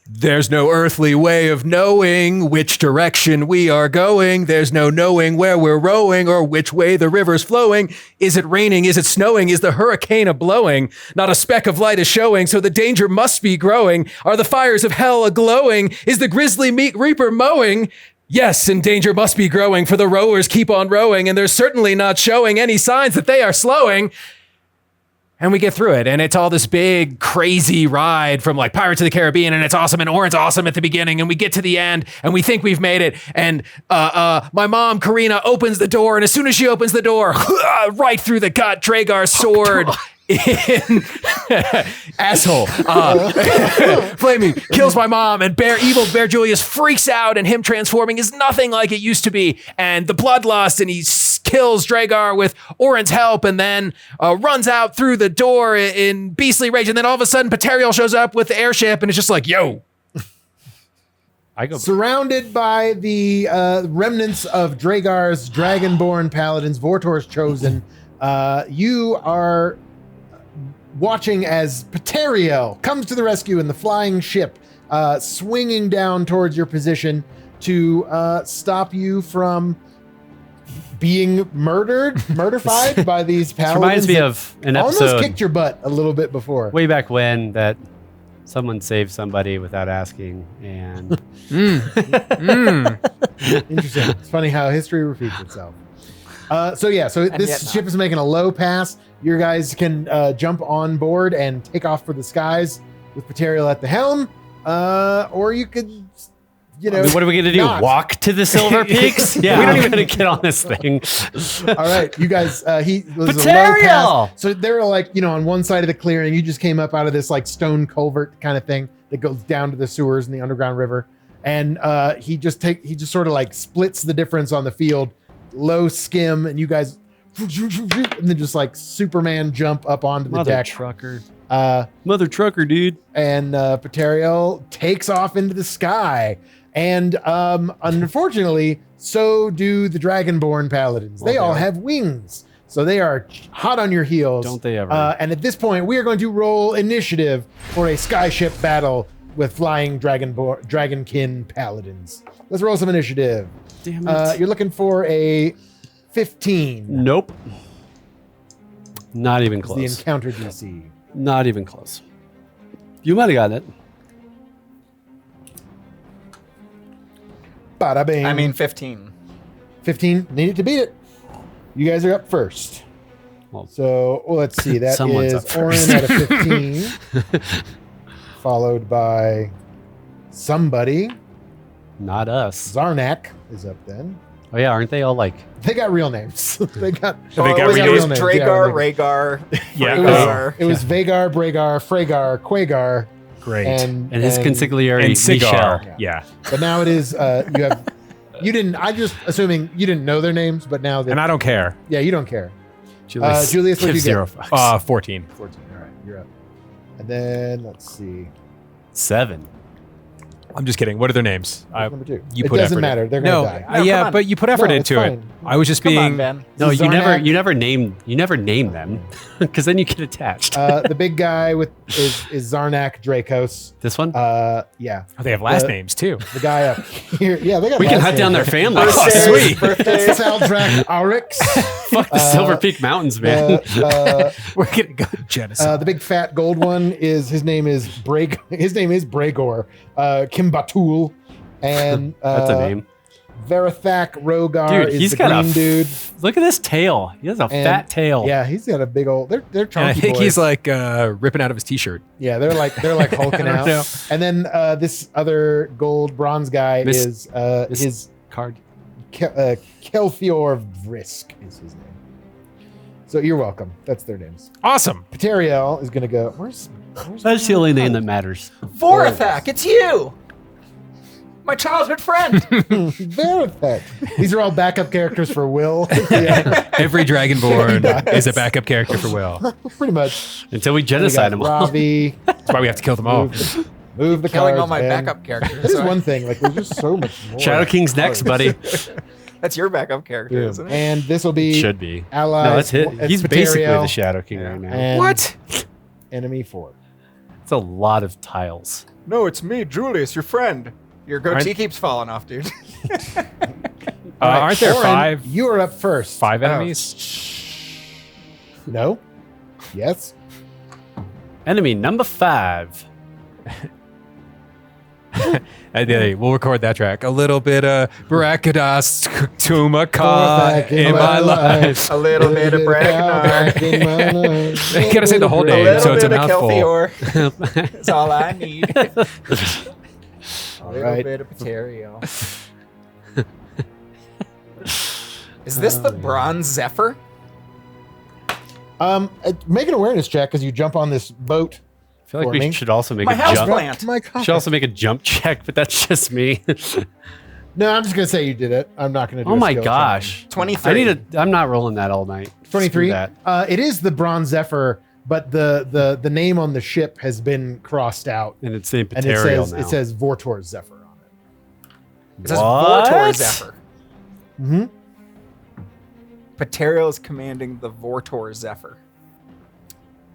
There's no earthly way of knowing which direction we are going. There's no knowing where we're rowing or which way the river's flowing. Is it raining? Is it snowing? Is the hurricane a-blowing? Not a speck of light is showing, so the danger must be growing. Are the fires of hell a-glowing? Is the grisly meat reaper mowing? Yes, and danger must be growing, for the rowers keep on rowing, and they're certainly not showing any signs that they are slowing. And we get through it, and it's all this big, crazy ride from like Pirates of the Caribbean, and it's awesome, and Orrin's awesome at the beginning, and we get to the end, and we think we've made it, and my mom, Karina, opens the door, and as soon as she opens the door, right through the gut, Dragar's sword in asshole flaming kills my mom, and evil bear Julius freaks out, and him transforming is nothing like it used to be, and the bloodlust, and he kills Dragar with Orrin's help, and then runs out through the door in beastly rage, and then all of a sudden Ptariel shows up with the airship, and it's just like, yo. I go surrounded by the remnants of Dragar's dragonborn paladins, Vortor's chosen. You are watching as Ptariel comes to the rescue in the flying ship, swinging down towards your position to stop you from being murderfied by these paladins. Reminds me of an episode. Almost kicked your butt a little bit before. Way back when that someone saved somebody without asking, and Interesting. It's funny how history repeats itself. So this ship is making a low pass. Your guys can jump on board and take off for the skies with Ptariel at the helm, or you could, what are we gonna do? not. Walk to the Silverpeaks? Yeah, we don't even gonna get on this thing. All right, you guys. He was a low Ptariel! pass. So they were like, on one side of the clearing. You just came up out of this like stone culvert kind of thing that goes down to the sewers in the underground river, and he just sort of like splits the difference on the field. Low skim, and you guys, and then just like Superman jump up onto the deck. Mother trucker, dude. And Ptariel takes off into the sky. And unfortunately, so do the Dragonborn Paladins. They all have wings, so they are hot on your heels. Don't they ever? And at this point, we are going to roll initiative for a skyship battle with flying Dragonkin Paladins. Let's roll some initiative. Damn it. You're looking for a 15. Nope. Not even It's close. the encounter DC. Not even close. You might have gotten it. Bada bing. I mean, 15. 15. Needed to beat it. You guys are up first. Well, So let's see. That someone's is up first. Orrin at a 15, followed by somebody. not us. Zarnak is up then. Oh yeah, aren't they all like? They got real names. they got They got it was real names. Dragar, Yeah, Rhaegar, Yeah. Rhaegar. it was Vagar, Bragar, Fragar, Quagar, Great. and And his consigliere and cigar. Michelle. Yeah. But now it is you didn't. I just assuming you didn't know their names, but now And I don't care. you don't care. Julius, Julius, what'd gives you zero get? fucks. 14. 14. All right, you're up. And then let's see. 7. I'm just kidding. What are their names? Number 2. You it put doesn't effort matter. in. They're No, gonna die. No, yeah, come on. but you put effort No, it's into it. fine. I was just Come being. on, Ben. No, you never Zarnak. name them because then you get attached. The big guy is Zarnak Dracos. This one? Yeah, Oh, they have last The- names too. the guy up here. Yeah, they got. we can last hunt down names. their families. Oh, sweet. That's Saldrak Arix. Fuck the Silverpeak Mountains, man. We're gonna go genocide. The big fat gold one is his name is Bragor Kimbatul, and That's a name. Verathak Rogar Dude, is he's the got green a dude. Look at this tail. He has a And- fat tail. Yeah, he's got a big old. They're and I chunky think boys. he's like ripping out of his t-shirt. Yeah, they're like hulking I don't out. know. And then this other gold bronze guy is his Card. Kelfior Vrisk is his name. So you're welcome. That's their names. Awesome. Ptariel is gonna go. Where's That's the only name that matters. Vorathak, it's you! My childhood friend! Verathak. These are all backup characters for Will. Yeah, Every Dragonborn Nice. is a backup character for Will. pretty much. Until we We genocide got them all. Ravi. That's why we have to kill them all. Move the Killing cards, all my man. backup characters. That is one thing. Like, there's just so much more. Shadow King's next, buddy. That's your backup character, Yeah. isn't it? And this will be Should be. allies. No, that's it. It's He's basically Ptariel the Shadow King right now. and What? Enemy 4. It's a lot of tiles. No, it's me, Julius, your friend. Your goatee keeps falling off, dude. All right, Aren't there Orrin, 5 You are up first. enemies? No. Yes. Enemy number 5. We'll record that track. A little bit of Brackadas Tumaka in my life. A little bit of Bragnar. You gotta say the whole A name, little so it's a bit of mouthful. Kelthior. That's all I need. A little right. bit of Ptariel. Is this the bronze zephyr? Make an awareness check as you jump on this boat. I feel like For we me? should also make My a house jump. plant. My God. Should also make a jump check, but that's just me. No, I'm just gonna say you did it. I'm not gonna do Oh a my skill gosh. 23. I'm not rolling that all night. challenge. 23. Screw that. It is the Bronze Zephyr, but the name on the ship has been crossed out. And it's named And it Ptariel says now. it says Vortor Zephyr on it. It says What? Vortor Zephyr. Mm-hmm. Ptariel is commanding the Vortor Zephyr.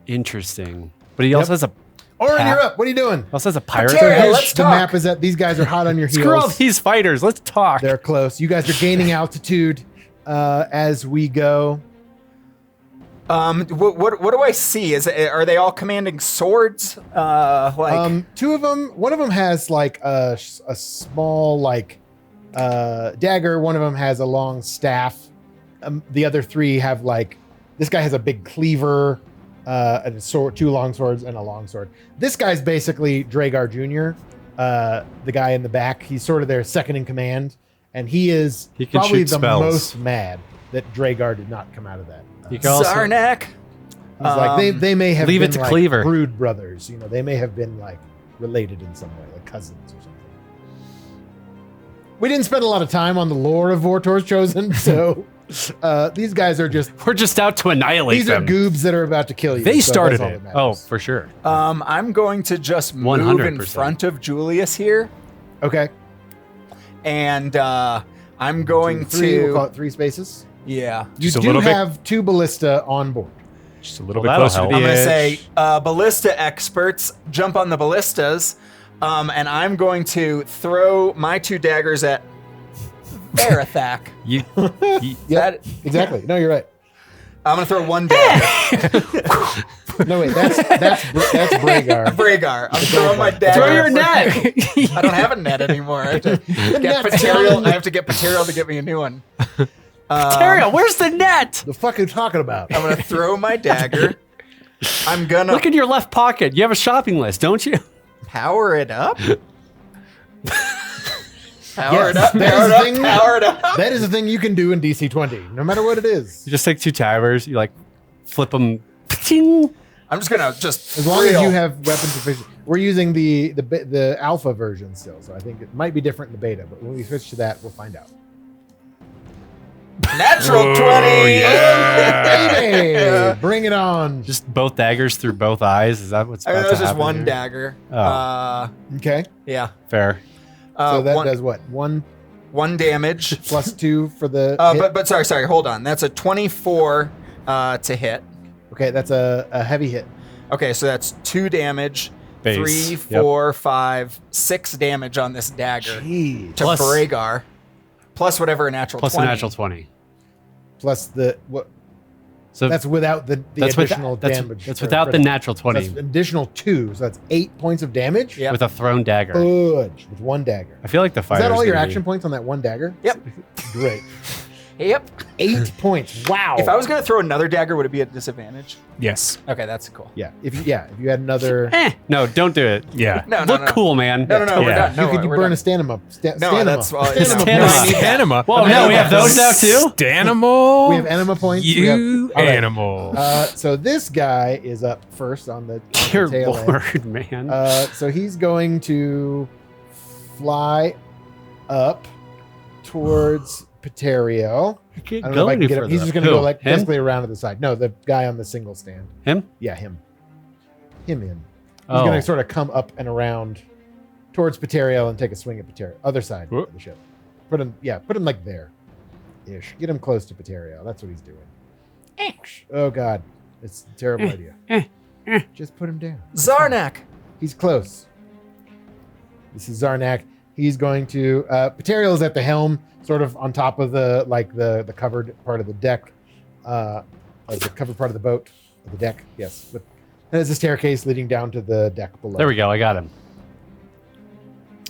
Interesting. But he also has a Orrin, you're up. What are you doing? pirate. Ptariel, Here's let's the talk. map is that these guys are hot on your heels. Screw all these fighters. Let's talk. They're close. You guys are gaining altitude as we go. What do I see? Are they all commanding swords? Two of them. One of them has like a small dagger. One of them has a long staff. The other three have this guy has a big cleaver, and a sword, 2 long swords, and a long sword. This guy's basically Dragar Jr., the guy in the back. He's sort of their second in command, and he is He can probably shoot the spells. most mad that Dragar did not come out of that. You can also- Zarnak. He's like they may have leave it been to like Cleaver. brood brothers. They may have been like related in some way, like cousins or something. We didn't spend a lot of time on the lore of Vortor's Chosen, so these guys are just We're just out to annihilate these them. are goobs that are about to kill you. They so started that's all it. that matters. Oh, for sure. I'm going to just move in 100%. front of Julius here, Okay. and I'm going We'll call to. it 3 spaces. Yeah. You Just a do little bit- have 2 ballista on board. Just a little Well, bit closer that'll to the I'm help. going to edge. say ballista experts jump on the ballistas, and I'm going to throw my 2 daggers at Varathak. You, Yep, exactly. No, you're right. I'm going to throw 1 dagger. No, wait, that's Bragar. Bragar. I'm throwing my dagger. throw your for- net. I don't have a net anymore. I have to get net's Ptariel. gone. I have to get Ptariel to get me a new one. Ptariel, where's the net? The fuck are you talking about? I'm gonna throw my dagger. I'm gonna Look in your left pocket. You have a shopping list, don't you? power it up. Power Yes, it up. that Power is it up. the thing. Power it up. That is a thing you can do in DC20, no matter what it is. You just take 2 towers, you flip them. Ting. I'm just gonna As long as you have weapon proficiency. We're using the alpha version still, so I think it might be different in the beta, but when we switch to that, we'll find out. natural 20. Hey, bring it on. Just both daggers through both eyes. Is that what's I about mean, to that was just happen one here? dagger. Oh. Okay, Yeah. Fair. so that one, does what? 1 1 damage. plus 2 for the hit? But sorry. Hold on. That's a 24 to hit. Okay, that's a heavy hit. Okay, so that's 2 damage. Base. 3, Yep. 4, 5, 6 damage on this dagger Jeez. to Plus- Bragar. Plus whatever a natural Plus 20. a natural 20. Plus the what? So That's without the that's additional that's, damage. That's for- without for the natural so 20 That's additional 2, so that's 8 points of damage. Yep. with a thrown dagger. Good, with 1 dagger. I feel like the Is fighter that all your action points on that 1 dagger? Yep. Great. Yep. 8 points. Wow. If I was going to throw another dagger, would it be at disadvantage? Yes. Okay, that's cool. yeah, if you had another, No, don't do it. Yeah. No, Look cool, man. No, we're Yeah. done. No, you could we're burn done. a stamina. No, stamina. that's all. Stamina Stamina. points. I need that. Anima. Whoa, no, we have those now too? Stanimal. We have enema points. We You have- all right. animal. So this guy is up first on the Dear tail end. Lord, man. So he's going to fly up towards Ptariel. I can't I don't go know if I any can get him. further. He's just going to Who? go like him? basically around to the side. No, the guy on the single stand. Him? Yeah, him. Him in. He's Oh. going to sort of come up and around towards Ptariel and take a swing at Ptariel. Other side Whoop. of the ship. Put him like there. Ish. Get him close to Ptariel. That's what he's doing. Oh God. It's a terrible idea. Just put him down. Zarnak, He's close. This is Zarnak. He's going to Ptariel is at the helm, sort of on top of the covered part of the deck. The covered part of the boat. The deck, yes. There's a staircase leading down to the deck below. There we go. I got him.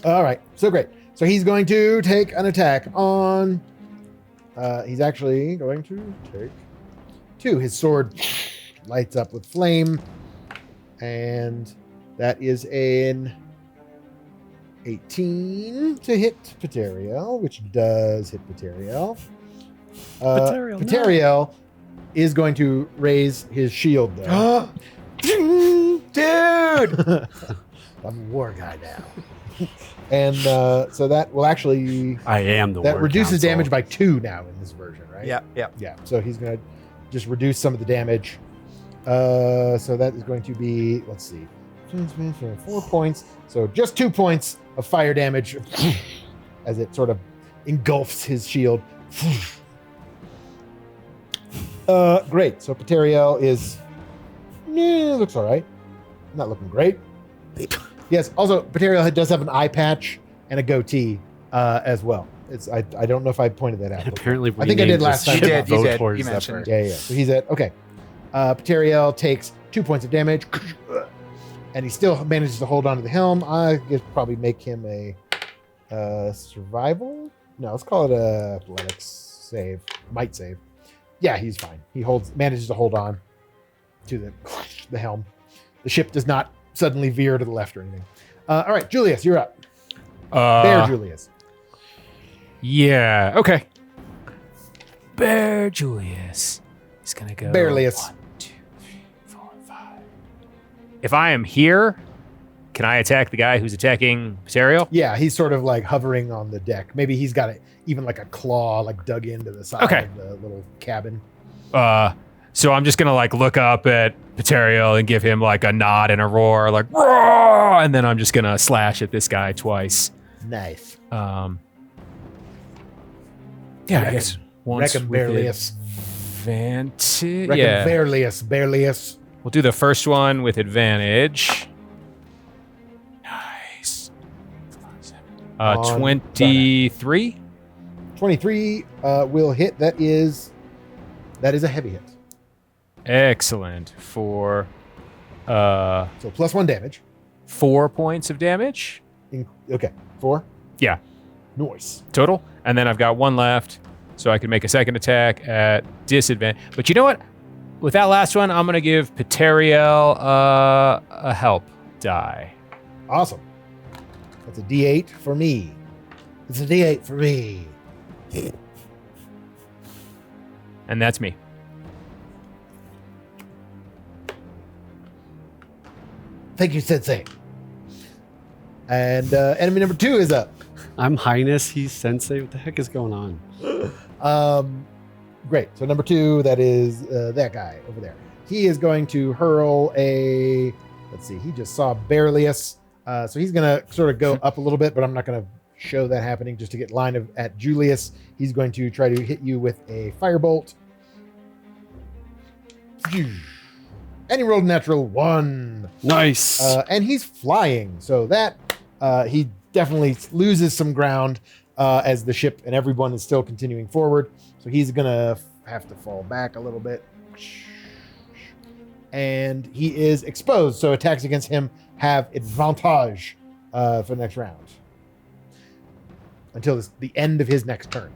All right, so great. So he's going to take an attack on. He's actually going to take 2. His sword lights up with flame, and that is an 18 to hit Ptariel, which does hit Ptariel. Ptariel is going to raise his shield, though. Dude! I'm a war guy now. And so that will actually... I am the That word reduces council. damage by 2 now in this version, right? Yeah. Yeah, so he's going to just reduce some of the damage. So that is going to be, let's see, 4 points. So just 2 points of fire damage as it sort of engulfs his shield. Great. So Ptariel is, looks all right. Not looking great. Yes. Also, Ptariel does have an eye patch and a goatee as well. I don't know if I pointed that out. And apparently, I think I did last time. You did. You Votors mentioned. Yeah. So he's at, okay. Ptariel takes 2 points of damage, and he still manages to hold on to the helm. I guess probably make him a survival. No, let's call it a athletics save, might save. Yeah, he's fine. He manages to hold on to the helm. The ship does not suddenly veer to the left or anything. All right, Julius, you're up. Bear Julius. Yeah. Okay. Bear Julius is gonna go. Bearlius. 1, 2, 3, 4, 5. If I am here, can I attack the guy who's attacking Ptariel? Yeah, he's sort of like hovering on the deck. Maybe he's got even like a claw like dug into the side Okay. of the little cabin. So I'm just gonna like look up at Ptariel and give him like a nod and a roar, like roar, and then I'm just gonna slash at this guy twice. Nice. Yeah, I guess once Reckon with Bearlius. advantage. Reckon Yeah, Bearlius. we'll do the first one with advantage. Nice. On 23. 23 will hit. That is a heavy hit. Excellent for So plus 1 damage. 4 points of damage. Okay, 4. Yeah, Nice. total. And then I've got 1 left, so I can make a second attack at disadvantage. But you know what? With that last one, I'm gonna give Ptariel a help die. Awesome. That's a D8 for me. It's a D8 for me. And that's me. Thank you, Sensei. And enemy number 2 is up. I'm Highness. He's Sensei. What the heck is going on? Great. So number 2, that is that guy over there. He is going to hurl a. Let's see. He just saw Bearlius, so he's going to sort of go up a little bit, but I'm not going to show that happening just to get line of at Julius. He's going to try to hit you with a firebolt. And he rolled a natural 1. Nice. And he's flying, so that he definitely loses some ground as the ship and everyone is still continuing forward. So he's gonna have to fall back a little bit, and he is exposed. So attacks against him have advantage for the next round until the end of his next turn,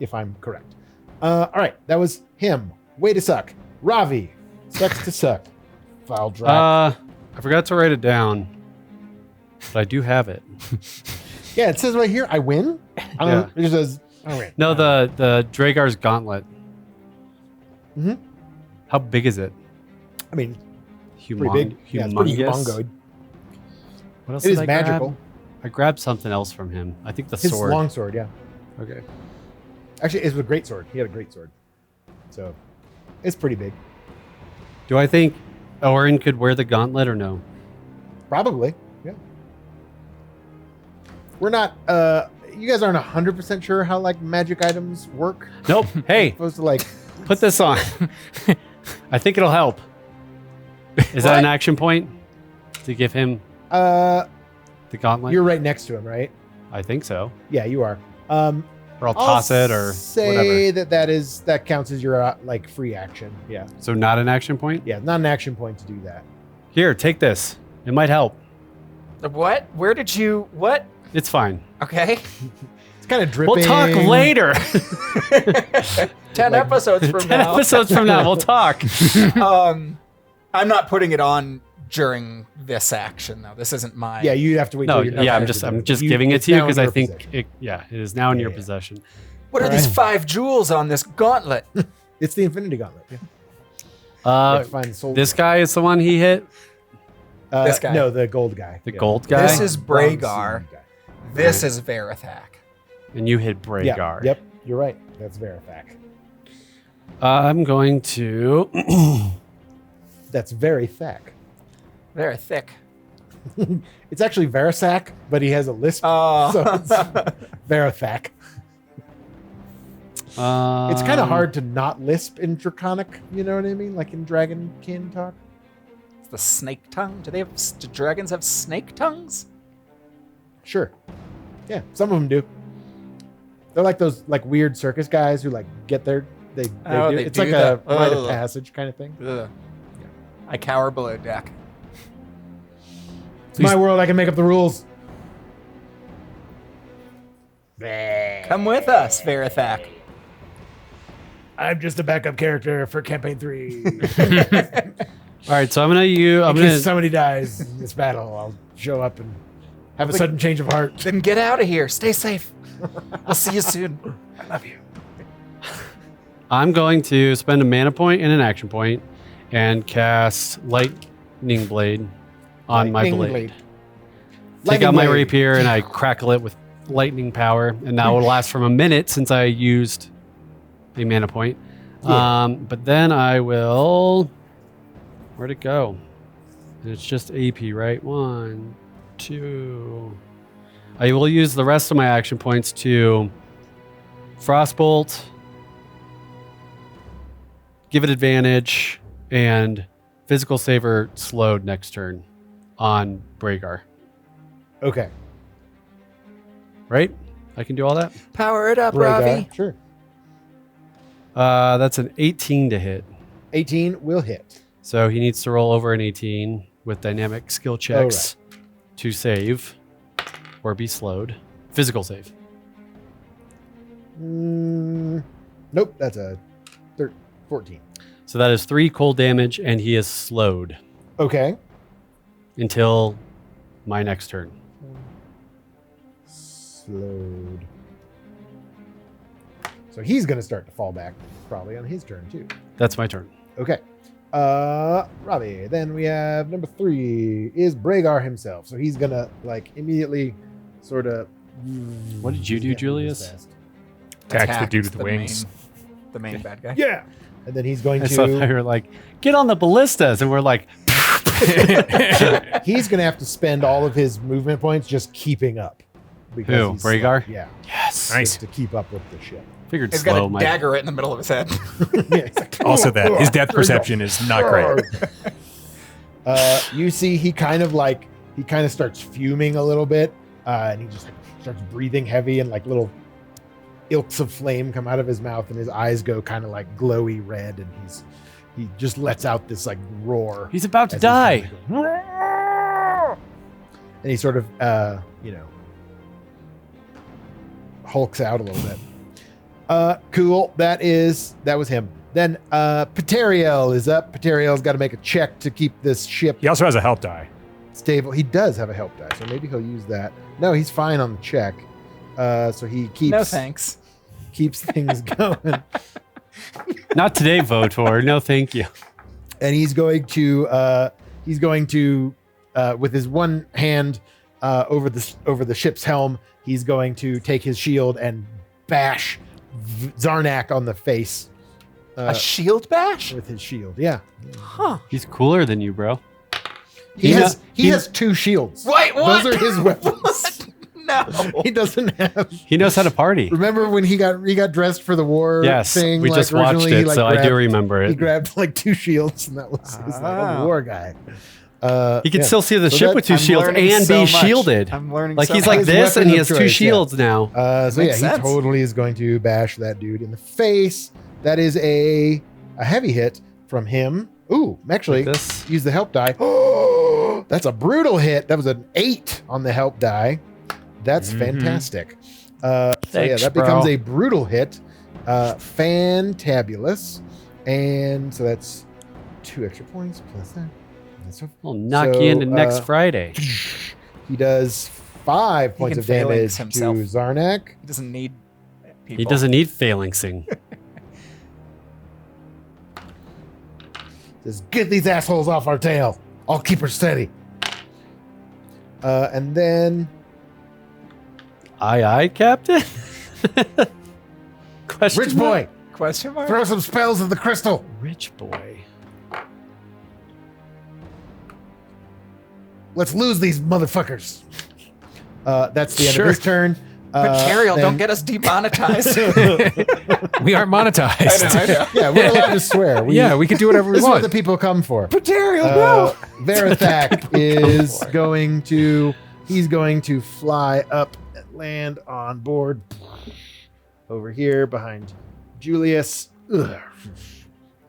if I'm correct. All right, that was him. Way to suck, Ravi. Sucks to suck. Foul drop. I forgot to write it down, but I do have it. Yeah, it says right here, I win. I don't. It just says I win. No, the Dragar's gauntlet. Mhm. How big is it? I mean, pretty Humong- big. Yeah, it's pretty humongous? humongoid. What else It did is I grab? magical. I grabbed something else from him. I think the His sword. long sword, yeah. Okay. Actually, it's a great sword. He had a great sword. So, it's pretty big. Do I think Orrin could wear the gauntlet or no? Probably, yeah. We're not, you guys aren't 100% sure how, like, magic items work? Nope. Hey, Supposed to, like, put this on. I think it'll help. Is that an action point to give him? The gauntlet? You're right next to him, right? I think so. Yeah, you are. Or I'll toss it or say whatever. that counts as your like free action. Yeah, So not an action point? yeah, not an action point to do that. Here, take this. It might help. What? Where did you? What? It's fine. Okay. It's kind of dripping. We'll talk later. 10 episodes from 10 now. episodes from now, we'll talk. I'm not putting it on during this action though. This isn't my. Yeah, you have to wait. No, till you're yeah, next I'm to just it. giving it It's to you now in because I your think possession. it is now in your Yeah. possession. What are these 5 jewels on this gauntlet? It's the Infinity Gauntlet. Yeah. You Uh, have to find the soul. this guy is the one he hit. this guy. No, the gold guy. The Yeah. gold guy. This is Bronze Bragar. suit guy. This is Verathak. And you hit Bragar. Yeah. Yep. You're right. That's Verathak. I'm going to. That's very thick. Very thick. It's actually Verisac, but he has a lisp, Oh. so it's Verathak. It's kind of hard to not lisp in Draconic. You know what I mean? Like in Dragonkin talk. It's the snake tongue. Do dragons have snake tongues? Sure. Yeah, some of them do. They're like those like weird circus guys who like get their they Oh, do. they It's do like that. a rite of Ugh. passage kind of thing. Ugh. I cower below deck. It's my world. I can make up the rules. Come with us, Verathak. I'm just a backup character for campaign 3. All right, so I'm gonna In case somebody dies in this battle, I'll show up and have a sudden change of heart. Then get out of here. Stay safe. We'll see you soon. I love you. I'm going to spend a mana point and an action point and cast Lightning Blade on my Lightning blade. Take Lightning out my blade. rapier and I crackle it with lightning power, and that will last from a minute since I used a mana point. Yeah. But then I will. Where'd it go? And it's just AP, right? 1, 2. I will use the rest of my action points to Frostbolt, give it advantage, and physical saver slowed next turn on Bragar. Okay. Right? I can do all that? Power it up, Rhaegar, Ravi. Sure. That's an 18 to hit. 18 will hit. So he needs to roll over an 18 with dynamic skill checks to save or be slowed. Physical save. Nope, that's a 14. So that is 3 cold damage, and he is slowed Okay. until my next turn. Slowed. So he's going to start to fall back probably on his turn too. That's my turn. Okay. Ravi. Then we have number 3 is Bragar himself. So he's going to like immediately sort of. What did you do, Julius? Attack the dude with the wings. The main bad guy. Yeah. And then he's going And so they to. were like, get on the ballistas. And we're like, He's going to have to spend all of his movement points just keeping up. Because Who, he's Bragar? slow. Yeah. yes. Nice. Just to keep up with the ship. Figured He's slow. got a dagger right in the middle of his head. Yeah, he's like, Also, that his depth perception is not great. You see, he kind of starts fuming a little bit, and he just starts breathing heavy, and like little ilks of flame come out of his mouth, and his eyes go kind of like glowy red, and he just lets out this like roar. He's about to as he's die. kinda going, and he sort of, hulks out a little bit. Cool. That was him. Then Ptariel is up. Ptariel's got to make a check to keep this ship He also has a help die. stable. He does have a help die, so maybe he'll use that. No, he's fine on the check. So he keeps No thanks. keeps things going, Not today, Votor. No, thank you. and he's going to with his one hand over the ship's helm. He's going to take his shield and bash Zarnak on the face A shield bash? with his shield. Yeah, Huh. He's cooler than you, bro. he has 2 shields. Wait, what? Those are his weapons. No. He doesn't have. He knows how to party. Remember when he got dressed for the war Yes, thing? we just watched originally, it, so I do remember He it. grabbed like 2 shields, and that was his like, Ah. war guy. He can yeah. still see the So ship that- with 2 I'm shields learning and so be much. shielded. I'm learning Like so he's much. like His this, and weapon he of has 2 choice, yeah. shields now. So yeah, Makes sense. he totally is going to bash that dude in the face. That is a heavy hit from him. Ooh, actually, Like this. use the help die. Oh, that's a brutal hit. That was an 8 on the help die. That's fantastic. So yeah, Thanks, that bro. becomes a brutal hit. Fantabulous. And so that's 2 extra points plus that. That's a- I'll knock So, you into next Friday. He does 5 points can of damage phalanx to himself. Zarnak. He doesn't need people. He doesn't need phalanxing. Says, get these assholes off our tail. I'll keep her steady. And then Aye, Captain? Question Rich mark? Boy, Question mark? throw some spells at the crystal. Rich boy. Let's lose these motherfuckers. That's the end Sure. of his turn. Ptariel, then- don't get us demonetized. We aren't monetized. I know. Yeah, we're allowed to swear. Yeah, we can do whatever we This is what want. the people come for. Ptariel, no! Verathak is going to. He's going to fly up and land on board over here behind Julius. Ugh.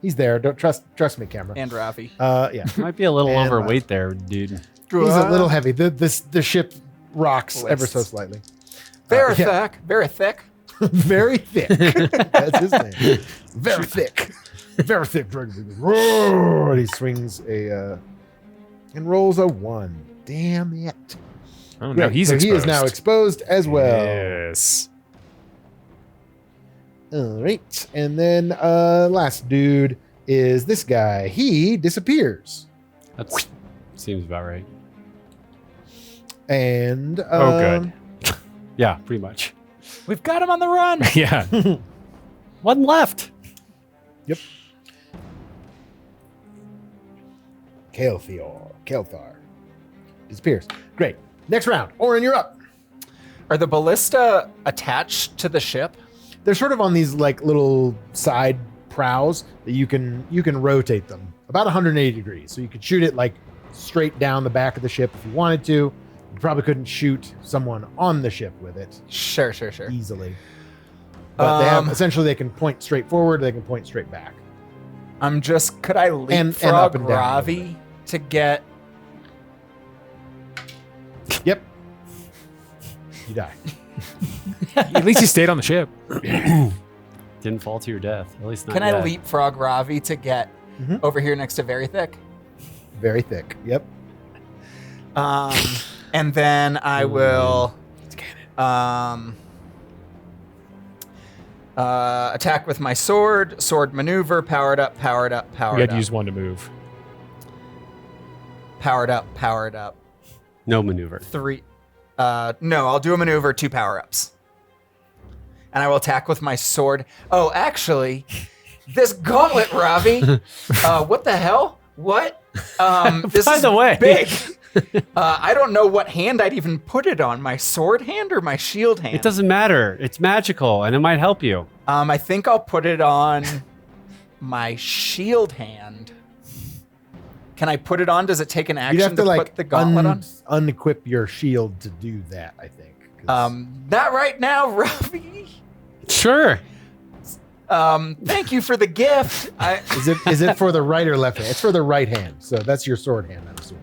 He's there. Don't trust me, camera. And Ravi. Yeah, Might be a little And overweight there, dude. he's a little heavy. The ship rocks ever so Lists. slightly. Verathak. Very thick. Very thick. That's his name. Very thick. Very thick. Roar! And he swings a and rolls a 1. Damn it. Oh, no, Great. he's So exposed. he is now exposed as well. Yes. All right. And then last dude is this guy. He disappears. That seems about right. And Oh, good. Yeah, pretty much. We've got him on the run. Yeah. One left. Kelthar disappears. Great. Next round. Orrin, you're up. Are the ballista attached to the ship? They're sort of on these like little side prows that you can rotate them about 180 degrees. So you could shoot it like straight down the back of the ship if you wanted to. You probably couldn't shoot someone on the ship with it Sure. easily. But they have essentially they can point straight forward, they can point straight back. Could I leapfrog up and down a little Ravi to get... Yep. You die. At least he stayed on the ship. Didn't fall to your death. At least not Can I yet. leapfrog Ravi to get Mhm. over here next to Very Thick? Very thick. Yep. And then I will attack with my sword maneuver, powered up. We had to use one to move. Powered up. No maneuver. 3. No, I'll do a maneuver, 2 power-ups. And I will attack with my sword. Oh, actually, this gauntlet, Ravi. What the hell? What? This By is the way. big. I don't know what hand I'd even put it on. My sword hand or my shield hand? It doesn't matter. It's magical, and it might help you. I think I'll put it on my shield hand. Can I put it on? Does it take an action You'd have to like put the gauntlet on? unequip your shield to do that, I think. 'Cause- Not right now, Ravi. Sure. Thank you for the gift. is it for the right or left hand? It's for the right hand. So that's your sword hand, I'm assuming.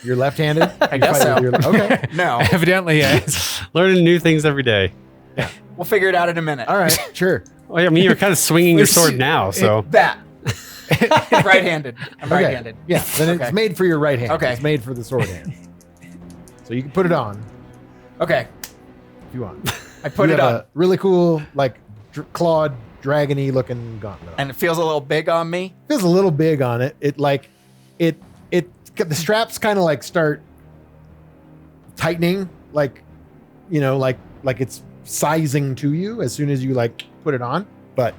You're left-handed? I guess so. Okay. No, Evidently, yes. Learning new things every day. we'll figure it out in a minute. All right. Sure. Well, I mean, you're kind of swinging your sword now, so. That. Right-handed. I'm Okay. right-handed. Yeah. Then Okay. it's made for your right hand. Okay. It's made for the sword hand. So you can put it on Okay, if you want. I put You it have on, a really cool, like clawed, dragony looking gauntlet. and it feels a little big on me. Feels a little big on it. The straps kind of like start tightening, like it's sizing to you as soon as you like put it on. But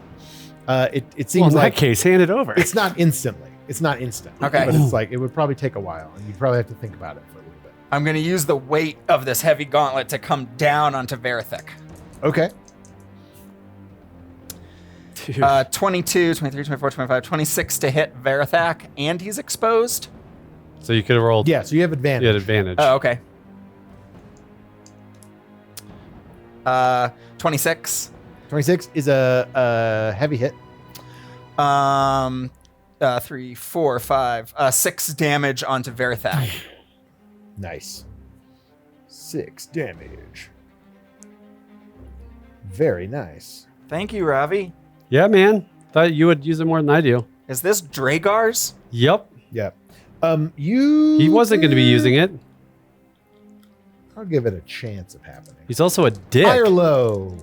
it Well, seems in like that case, hand it over. it's not instantly. It's not instant. Okay. But it's like it would probably take a while, and you'd probably have to think about it for a little bit. I'm going to use the weight of this heavy gauntlet to come down onto Verithik. Okay. 22, 23, 24, 25, 26 to hit Verathak, and he's exposed. So you could have rolled. Yeah, so you have advantage. You had advantage. Oh, okay. 26. 26 is a heavy hit. 3, 4, 5, 6 damage onto Verathak. Nice. 6 damage. Very nice. Thank you, Ravi. Yeah, man. Thought you would use it more than I do. Is this Dragar's? Yep. Yeah. He wasn't going to be using it. I'll give it a chance of happening. He's also a dick. High or low?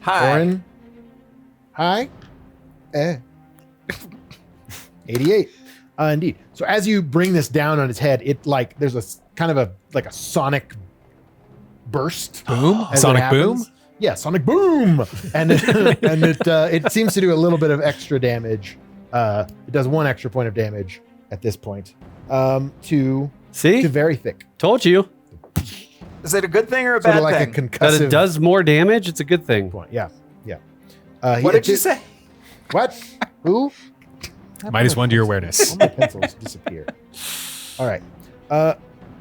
Hi. Orrin? High? 88. Indeed. So as you bring this down on its head, it like there's a kind of a sonic burst. Boom? as it Sonic happens. boom? Yeah, sonic boom, and it seems to do a little bit of extra damage. It does 1 extra point of damage at this point. To very thick. Told you. Is it a good thing or a Sort bad of like thing? a That concussive it does more damage, it's a good thing. point. Yeah. What did you say? What? Who? -1 to your awareness. All my pencils disappear. All right.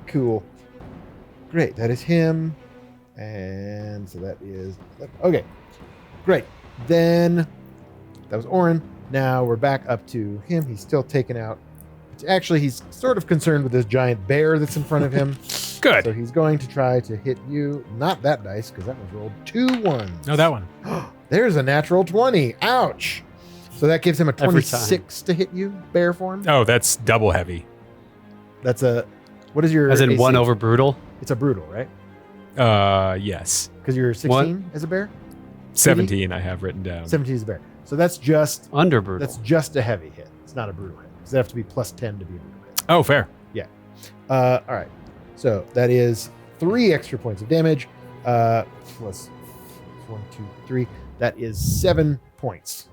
Cool. Great. That is him. And so that is... Okay. Great. Then that was Orrin. Now we're back up to him. He's still taken out. Actually, he's sort of concerned with this giant bear that's in front of him. Good. So he's going to try to hit you. Not that dice, because that was rolled 2 ones. No, that one. There's a natural 20. Ouch. So that gives him a Every time. 26 to hit you, bear form. Oh, that's double heavy. That's a... What is your As in AC? 1 over brutal. It's a brutal, right? Yes. Because you're 16 as a bear? 17 I have written down. 17 is a bear. So that's just... Under brutal. That's just a heavy hit. It's not a brutal hit. Because they have to be plus 10 to be a brutal hit. Oh, fair. All right. So that is 3 extra points of damage. Plus 1, 2, 3. That is 7 points.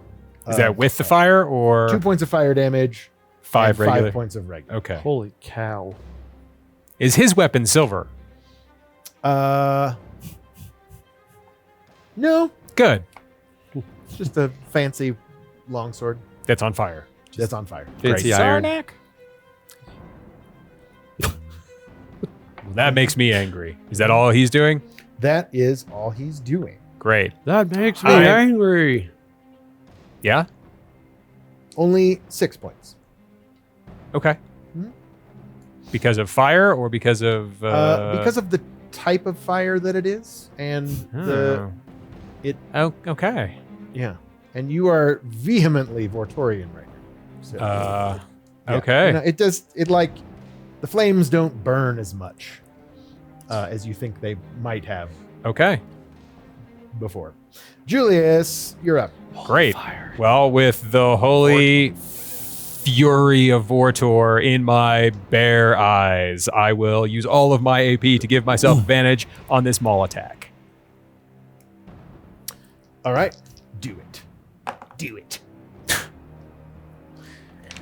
Is that with the fire or 2 points of fire damage. 5 and regular? 5 points of regular. Okay. Holy cow. Is his weapon silver? No. Good. It's just a fancy longsword That's on fire. that's on fire. Fancy Great. iron. Sarnak? That makes me angry. Is that all he's doing? That is all he's doing. Great. That makes me I- angry. Yeah? Only 6 points. Okay. Hmm? Because of fire or because of... Because of the type of fire that it is, and the Oh, okay. yeah, and you are vehemently Vortorian right now. So, yeah. Okay. You know, it does. It like the flames don't burn as much as you think they might have Okay. before. Julius, you're up. Great. Well, with the holy fury of Vortor in my bare eyes, I will use all of my AP to give myself advantage on this maul attack. All right, do it. Do it.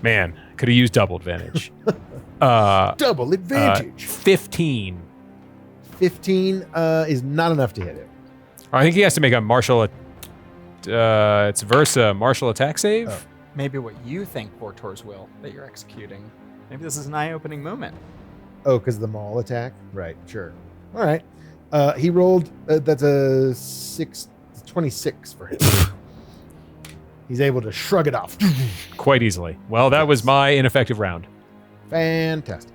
Man, could have used double advantage. Double advantage. 15. 15 is not enough to hit it. I think he has to make a martial... it's versa martial attack save? Oh. Maybe what you think Vortor's will that you're executing. Maybe this is an eye-opening moment. Oh, because the maul attack? Right, sure. All right. He rolled, that's a 26 for him. He's able to shrug it off. Quite easily. Well, that was my ineffective round. Fantastic.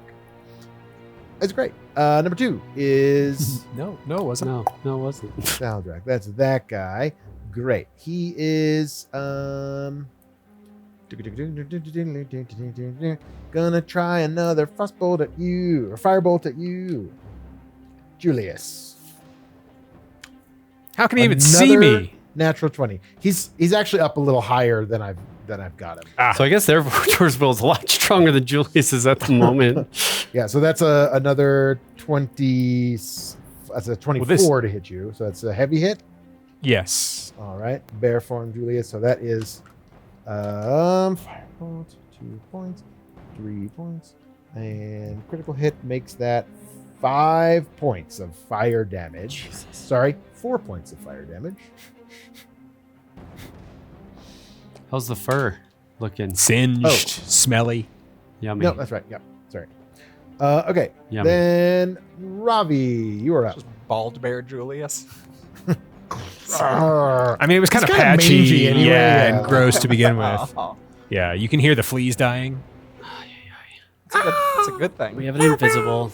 That's great. Number 2 is No, it wasn't. No, it wasn't. Saldrak. That's that guy. Great. He is gonna try another frostbolt at you, or firebolt at you, Julius. How can he even see Another me? Natural 20. He's actually up a little higher than I've got him. So I guess their Vortor's will is a lot stronger than Julius's at the moment. Yeah, so that's another 20. That's a 24 to hit you. So that's a heavy hit. Yes. All right, bear form, Julius. So that is firebolt, 2 points, 3 points, and critical hit makes that 5 points of fire damage. Sorry, 4 points of fire damage. How's the fur looking? Singed, Oh. smelly. Yummy. No, that's right. Yep. Sorry. Okay. Yummy. Then Ravi, you are up. Just bald bear Julius. Arr. I mean, it was kind of It's kinda patchy, mangy anyway, yeah. and gross to begin with. Oh, Yeah, you can hear the fleas dying. it's a good thing. We have an invisible.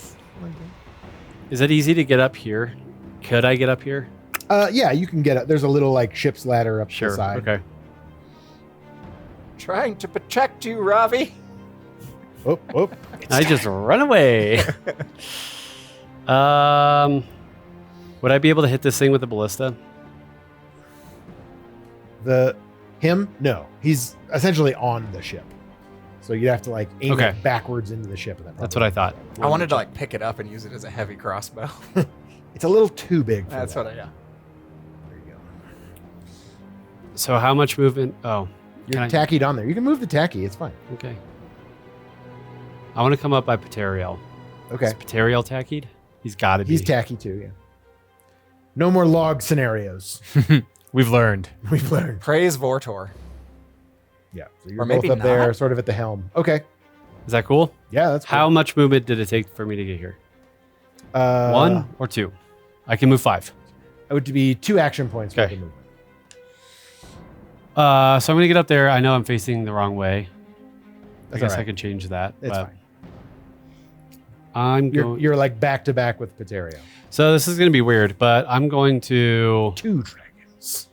Is it easy to get up here? Could I get up here? Yeah, you can get up. There's a little like ship's ladder up Sure. the side. Okay. Trying to protect you, Ravi. Oh, oh. I just run away. Would I be able to hit this thing with a ballista? Him? No, he's essentially on the ship. So you'd have to like aim Okay. it backwards into the ship. And that That's what I thought. I wanted to like pick it up and use it as a heavy crossbow. It's a little too big. For That's that. what I. Yeah. There you go. So how much movement? Oh, You're Can I- tackied on there. You can move the tacky. It's fine. okay. I want to come up by Ptariel. Okay. Is Ptariel tackied? He's got to be. He's tacky too. Yeah. No more log scenarios. We've learned. We've learned. Praise Vortor. Yeah. So you're Or both maybe up there, not. sort of at the helm. Okay. Is that cool? Yeah, that's How much movement did it take for me to get here? cool. 1 or 2? I can move 5. It would be 2 action points for Okay. the movement. So I'm going to get up there. I know I'm facing the wrong way. I That's guess all I right. can change that. It's but fine. I'm going. You're like back to back with Ptariel. So this is going to be weird, but I'm going to. 2 dragons.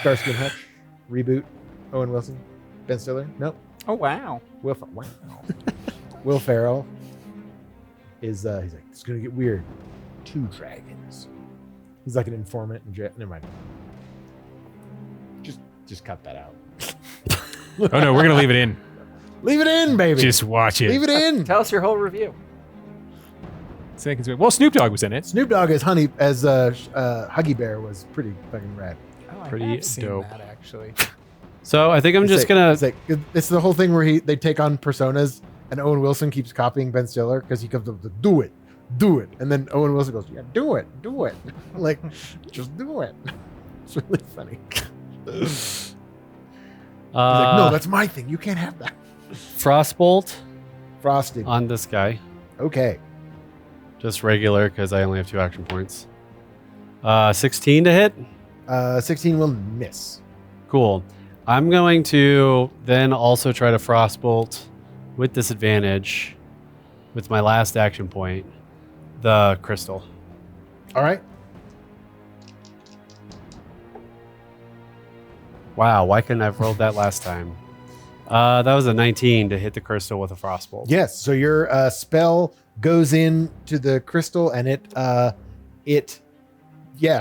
Starsky and Hutch. Reboot. Owen Wilson. Ben Stiller. Nope. Oh wow. Will. Wow. Will Ferrell is. He's like, it's gonna get weird. 2 dragons. He's like an informant. Never mind. Just cut that out. Oh no, we're gonna leave it in. Leave it in, baby. Just watch it. leave it in. Tell us your whole review. Well, Snoop Dogg was in it. Snoop Dogg as Huggy Bear was pretty fucking rad. Oh, I Pretty have seen dope. that actually. So I think I'm just gonna. It's the whole thing where they take on personas, and Owen Wilson keeps copying Ben Stiller because he comes up with do it, and then Owen Wilson goes, yeah, do it, like just do it. It's really funny. He's like, no, that's my thing. You can't have that. Frostbolt Frosting. on this guy. Okay. Just regular because I only have 2 action points. 16 to hit. 16 will miss. Cool. I'm going to then also try to Frostbolt with disadvantage with my last action point, the crystal. All right. Wow, why couldn't I have rolled that last time? That was a 19 to hit the crystal with a Frostbolt. Yes. So your spell goes into the crystal, and it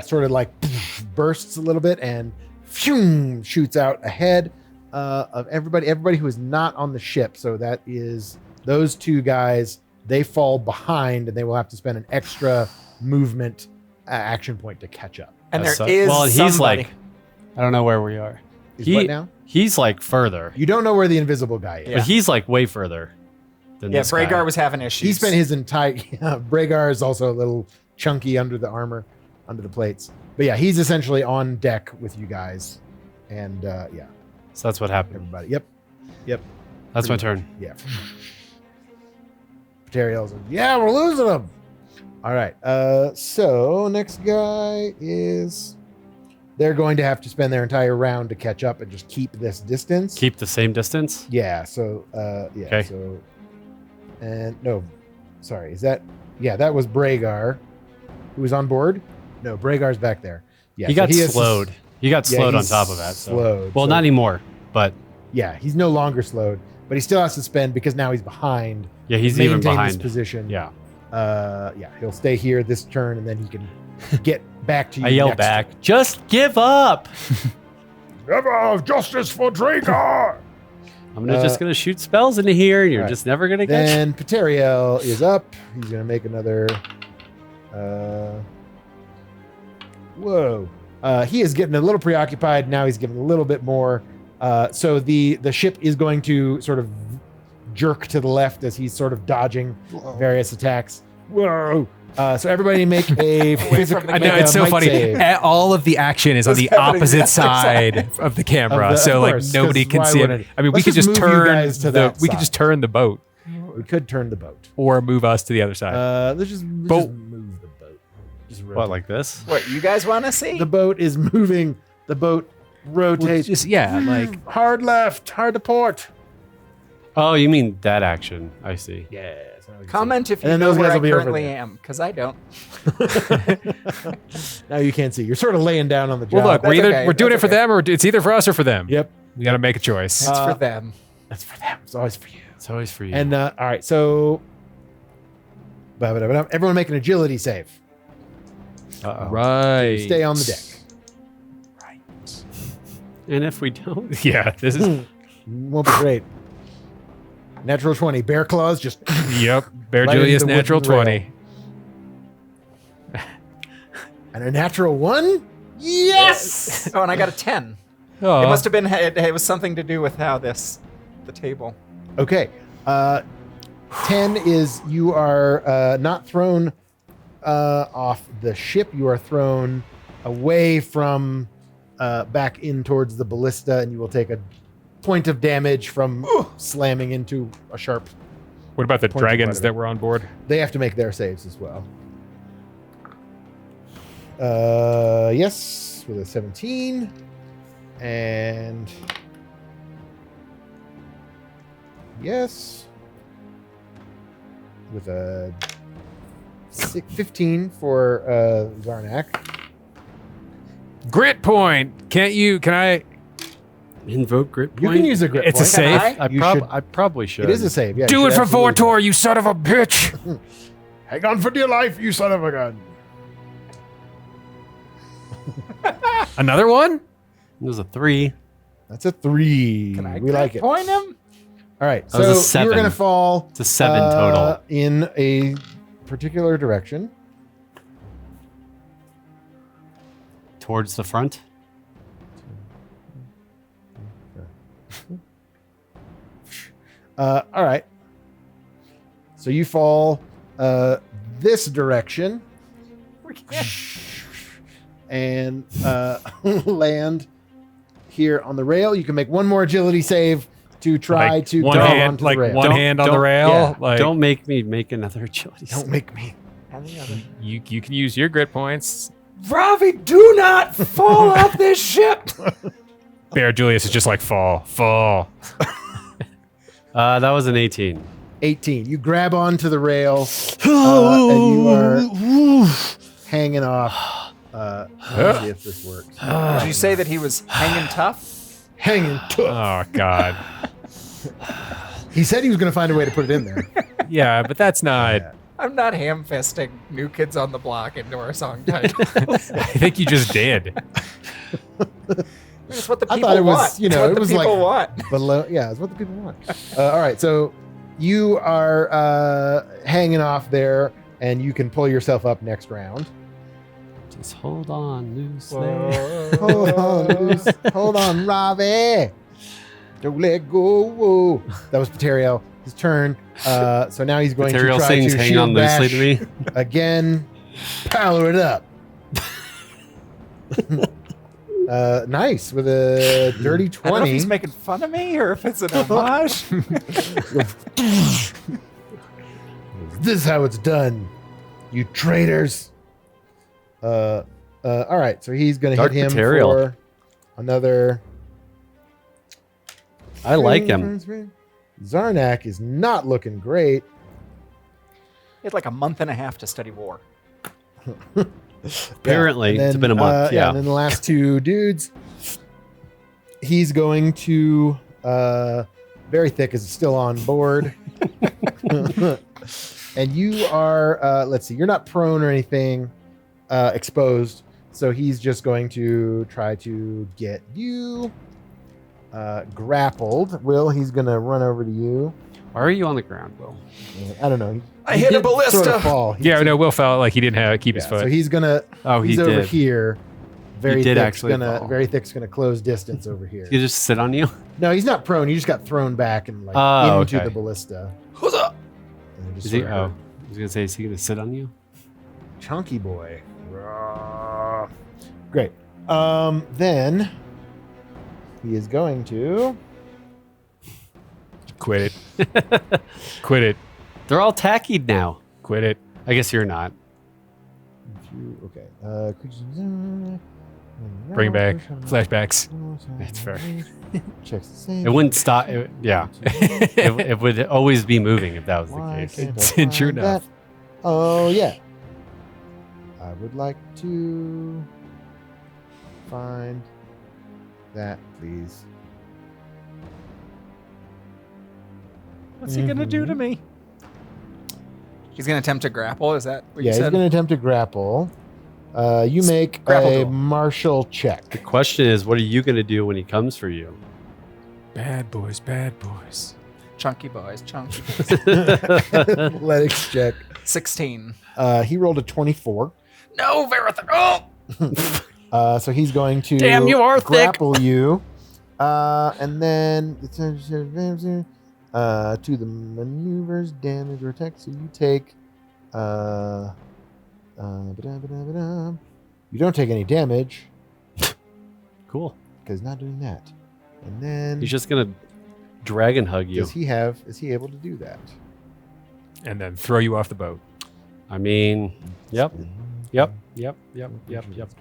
sort of like bursts a little bit and phew, shoots out ahead of everybody who is not on the ship. So that is those 2 guys. They fall behind, and they will have to spend an extra movement action point to catch up. And there So- is well, and somebody. he's like, I don't know where we are. Is what now? He's like further, You don't know where the invisible guy is. Yeah. but he's like way further than Yeah, this guy. Bragar was having issues. He spent his entire. Bragar is also a little chunky under the armor, under the plates. But yeah, he's essentially on deck with you guys, and yeah, So that's what happened. everybody. Yep. That's my turn. Yeah. Ptariel's like, yeah, we're losing him. All right. So next guy is. They're going to have to spend their entire round to catch up and just keep this distance. Keep the same distance. Yeah. So yeah. Okay. So. And no, sorry. Is that? Yeah, that was Bragar, who was on board. No, Bragar's back there. Yeah. He so got has- slowed. He got yeah, slowed on he's top of that. So. Slowed. Well, so- not anymore, but Yeah, he's no longer slowed, but he still has to spend because now he's behind. yeah, he's even maintain behind. this position. Yeah. Yeah, he'll stay here this turn, and then he can get back to you. I yell next back, just give up. Never justice for Dragar. I'm just gonna shoot spells into here, and you're Alright. just never gonna get. Then Ptariel is up. He's gonna make another. Whoa. He is getting a little preoccupied now. He's getting a little bit more. So the ship is going to sort of jerk to the left as he's sort of dodging various attacks. Whoa! So everybody make a physical. the I know make a it's so might funny. save. All of the action is on the happening opposite the other side of the camera, Of the- so of like course, nobody 'cause can why see wouldn't it. it? I mean, Let's we could just just move you turn guys to that we could just side. turn the boat We could turn the boat. or move us to the other side. Let's just Boat. move the boat. Just What, rotate. like this? What you guys want to see? The boat is moving. The boat rotates. just like hard left, hard to port. Oh, you mean that action? I see. Yeah. Comment if you And then know those where guys I will be over currently there. am, because I don't. Now you can't see. You're sort of laying down on the job. well, look, That's okay, we're doing it that's for okay. them, or it's either for us or for them. Yep. We got to make a choice. It's for them. That's for them. It's always for you. It's always for you. And all right, so everyone make an agility save. Uh-oh. Right. Stay on the deck. And if we don't, Yeah, this is. Won't be great. Natural 20. Bear claws just Yep. Bear Right into Julius the natural wooden rail. 20. and a natural 1. Yes. Oh, and I got a 10. Oh, It must have been. It was something to do with how the table. Okay. 10 is you are not thrown off the ship. You are thrown away from back in towards the ballista, and you will take a point of damage from slamming into a sharp. What about the Pointy part dragons of that it. were on board? They have to make their saves as well. Yes, with a 17. And yes, with a 15 for Zarnak. Grit point. Can't you? Can I? invoke grit You point. can use a grit It's a point. save. I? You should- I probably should. It is a save. Yeah. you Do it should for absolutely. Vortor, you son of a bitch. Hang on for dear life, you son of a gun. Another one? It was a 3. That's a 3. Can I we like it. point him? All right. That was a So you're 7. going to fall It's a 7 total. in a particular direction. Towards the front. All right. So you fall this direction and land here on the rail. You can make one more agility save to try Like to one go hand, onto like the rail. one Don't- hand on the don't- rail. yeah, Like Don't make me make another agility. Don't make me. And the other. you can use your grit points. Ravi, do not fall off this ship. Bear Julius is just like fall. That was an 18. 18. You grab onto the rail and you are hanging off. Let's see if this works. Did you say that he was hanging tough? Hanging tough. Oh God. He said he was going to find a way to put it in there. Yeah, but that's not. Yeah. I'm not ham-fisting New Kids on the Block into our song title. I think you just did. It's what the I people thought it was, want. you know, It's what it the was people like- want. Below, yeah, it's what the people want. All right, so you are hanging off there, and you can pull yourself up next round. Just hold on loosely. Hold on, Luce. Hold on, Ravi. Don't let go. Whoa. That was Ptariel. His turn. So now he's going Ptariel to try sings to "Hang shield on loosely" bash to me. again. Power it up. Nice with a dirty I don't know if 20. he's making fun of me or if it's an homage. This is how it's done, you traitors. All right, so he's gonna Dark hit him Ptariel. for another. I like him. Zarnak is not looking great. He had like a month and a half to study war. Apparently, And it's been a month. And then the last two dudes, he's going to. Very Thick is still on board. And you are, let's see, you're not prone or anything, exposed. So he's just going to try to get you grappled. Will, he's going to run over to you. Why are you on the ground, Will? I don't know. I hit a did ballista. Sort of fall. Yeah, no, Will felt like he didn't keep his Yeah, foot. so he's gonna. Oh, he he's over did. here. Very did Thick's actually gonna. fall. Very Thick's gonna close distance over here. You just sit on you? No, he's not prone. He just got thrown back and like Oh, into okay. the ballista. Who's up? And it just Is he? sort of Oh, I was gonna say, is he gonna sit on you? Chunky boy. Great. Then he is going to. Quit it. Quit it. They're all tackied now. Quit it. I guess you're not. Okay. Bring it back. Flashbacks. That's fair. Checks the same. It wouldn't stop. Yeah. it would always be moving if that was the Why case. can't I It's find true enough. that? Oh yeah. I would like to find that, please. What's he gonna do to me? He's gonna attempt to grapple. Is that what Yeah, you he's said? going to attempt to grapple. You make Grapple a duel. martial The check. question is, what are you going to do when he comes for you? Bad boys, bad boys. Chunky boys, chunky. Athletics check. 16. He rolled a 24. No, Verathor. Oh, So he's going to Damn, you are thick. grapple you. And then to the maneuvers, damage, or attack. So you take you don't take any damage Cool. because not doing that. And then He's just going to dragon hug you. is he able to do that? And then throw you off the boat. I mean, yep. Yep.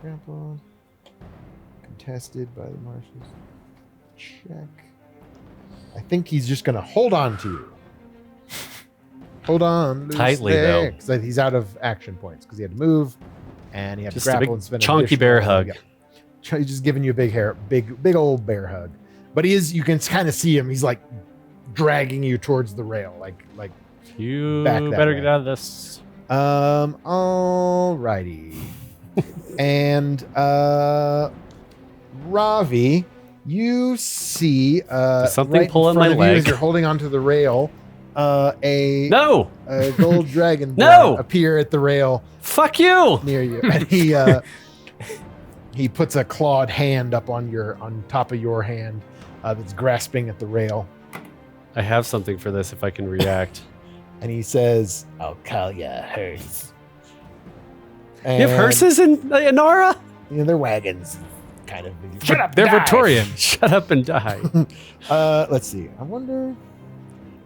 Grappled. Contested by the marshals. Check. I think he's just going to hold on to you. Hold on loose Tightly, there, though. 'cause he's out of action points because he had to move and he had Just to a grapple big and spend an chunky bear additional- hug. yeah. He's just giving you a big old bear hug. But you can kind of see him. He's like dragging you towards the rail, like. You Back that better way. get out of this. Alrighty. And Ravi, you see something right in pulling front my of you as leg. you're holding onto the rail, a No! gold dragon No! appear at the rail Fuck you! near you, and he puts a clawed hand up on top of your hand that's grasping at the rail, I have something for this if I can react. and he says, "I'll call you a hearse." You have hearses in Inara? You know, they're wagons, kind of. Shut up. They're Victorian. Shut up and die. Let's see. I wonder.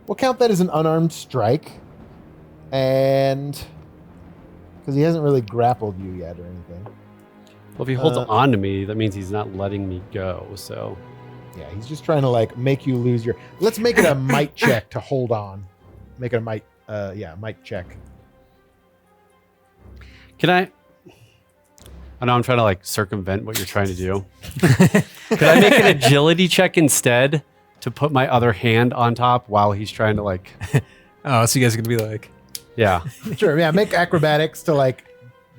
We'll count that as an unarmed strike, and because he hasn't really grappled you yet or anything. Well, if he holds Uh, on to me, that means he's not letting me go. So Yeah, he's just trying to like make you lose your. Let's make it a might check to hold on. Make it a might. Might check. can I know I'm trying to like circumvent what you're trying to do. Could I make an agility check instead to put my other hand on top while he's trying to like? Oh, so you guys are going to be like Yeah. Sure. Yeah. Make acrobatics to like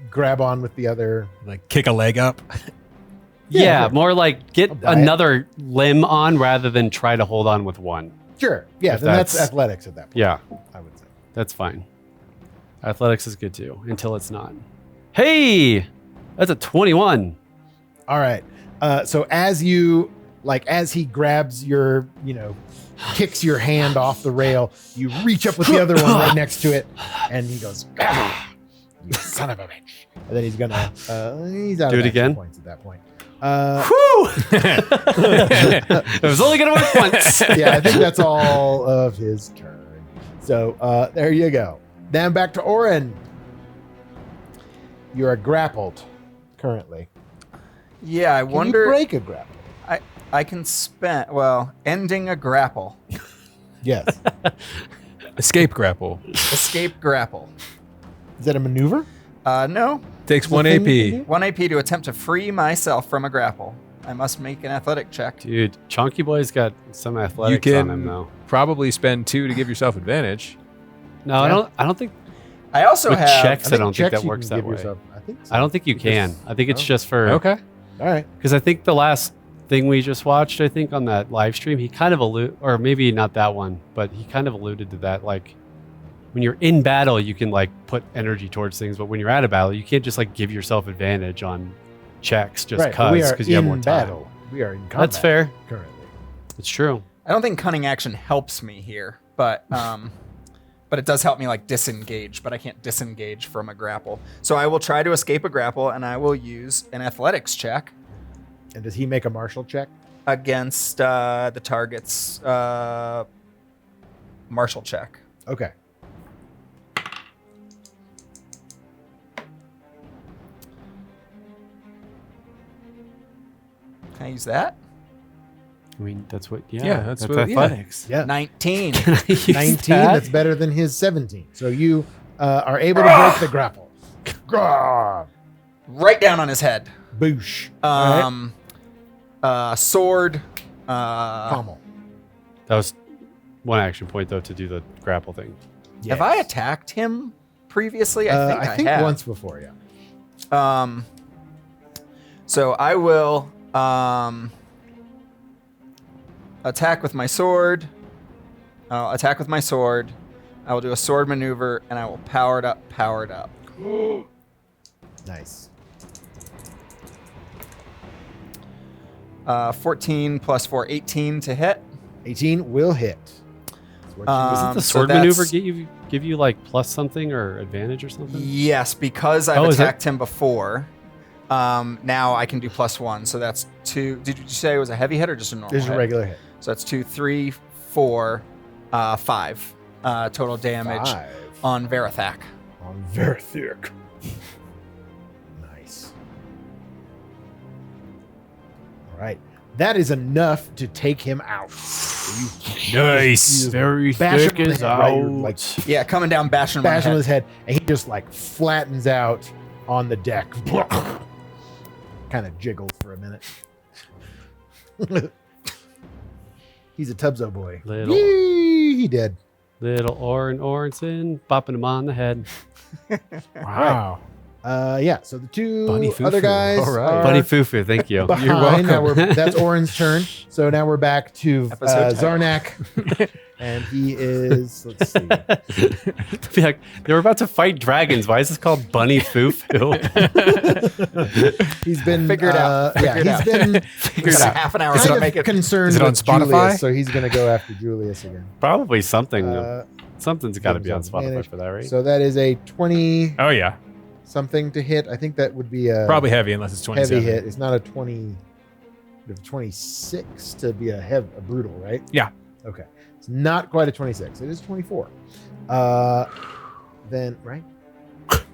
grab on with the other. kick a leg up. Yeah, sure. more like get I'll buy it. another limb on rather than try to hold on with one. Sure. Yeah. If Then that's that's- athletics at that point. Yeah, I would say. that's fine. Athletics is good too until it's not. Hey, that's a 21. All right. So as he grabs your, kicks your hand off the rail, you reach up with the other one right next to it, and he goes, "Ah, you son of a bitch!" And then he's gonna, he's out Do of it action again? points at that point. Whew! It was only gonna work once. Yeah, I think that's all of his turn. So there you go. Then back to Orrin. You are grappled currently. yeah. I Can wonder. you break a grapple? I can ending a grapple. Yes. Escape grapple. Escape grapple. Is that a maneuver? No. Takes Is the 1 thing you AP. can do? 1 AP to attempt to free myself from a grapple. I must make an athletic check. Dude, Chunky Boy's got some You athletics on him can though. probably spend 2 to give yourself advantage. No, Yeah. I don't think I also with have. checks I don't think checks that you works can that give way. yourself- I think so. I don't think you can. I think it's Oh. just for Okay. All right. because I think the last thing we just watched, I think on that live stream, he kind of or maybe not that one, but he kind of alluded to that. Like when you're in battle, you can like put energy towards things, but when you're out of battle, you can't just like give yourself advantage on checks just Right, but we are because you have more in time. battle. We are in combat. That's fair. Currently. It's true. I don't think cunning action helps me here, but But it does help me like disengage, but I can't disengage from a grapple. So I will try to escape a grapple, and I will use an athletics check And does he make a martial check? against the target's martial check. Okay. Can I use that? I mean, that's what. Yeah, Yeah, that's what- yeah. athletics. Yeah. 19. Can I use 19. that? That's better than his 17. So you are able to break the grapple. Grah! Right down on his head. Boosh. All right. Sword. Pommel. That was one action point though to do the grapple thing. Have I attacked him previously? I think have. once before, yeah. So I will attack with my sword. I'll attack with my sword. I will do a sword maneuver, and I will power it up, power it up. Nice. 14 plus 4, 18 to hit. 18 will hit. That's what you Doesn't the so sword maneuver that's- give you like plus something or advantage or something? Yes, because I've Oh, is it? attacked him before. Now I can do +1, so that's 2. Did you say it was a heavy hit or just a normal This is hit? a regular hit. So that's 2, 3, 4, 5 total damage 5 on Verathak. on Verthirk. Nice. All right. That is enough to take him out. Nice. Very bash him thick in the is head, right? You're, out. like, Yeah, coming down, bashing him on bash the him on head. his head, and he just like flattens out on the deck. Kind of jiggles for a minute. He's a Tubzo boy. Little- Yee, he did. Little Orrin, bopping him on the head. Wow. Yeah. So the two Bunny other Fufu. guys All right. are Buddy Fufu, thank you. behind. Now that's Orrin's turn. So now we're back to Episode title. Zarnak, and he is. Let's see. Be like, they were about to fight dragons. Why is this called Bunny Fufu? He's been Figure it out. Yeah, Figure it he's out. been We got a half an hour Is to kind make of it. concerned Is it on with Spotify? Julius, so he's going to go after Julius again. Probably something. Uh, Something's got to be on something's Spotify managed. for that, right? So that is a 20 Oh yeah. something to hit. I think that would be a Probably heavy unless it's 27. heavy hit. It's not a 20. 26 to be a brutal, right? Yeah. Okay. It's not quite a 26. It is 24. Then right?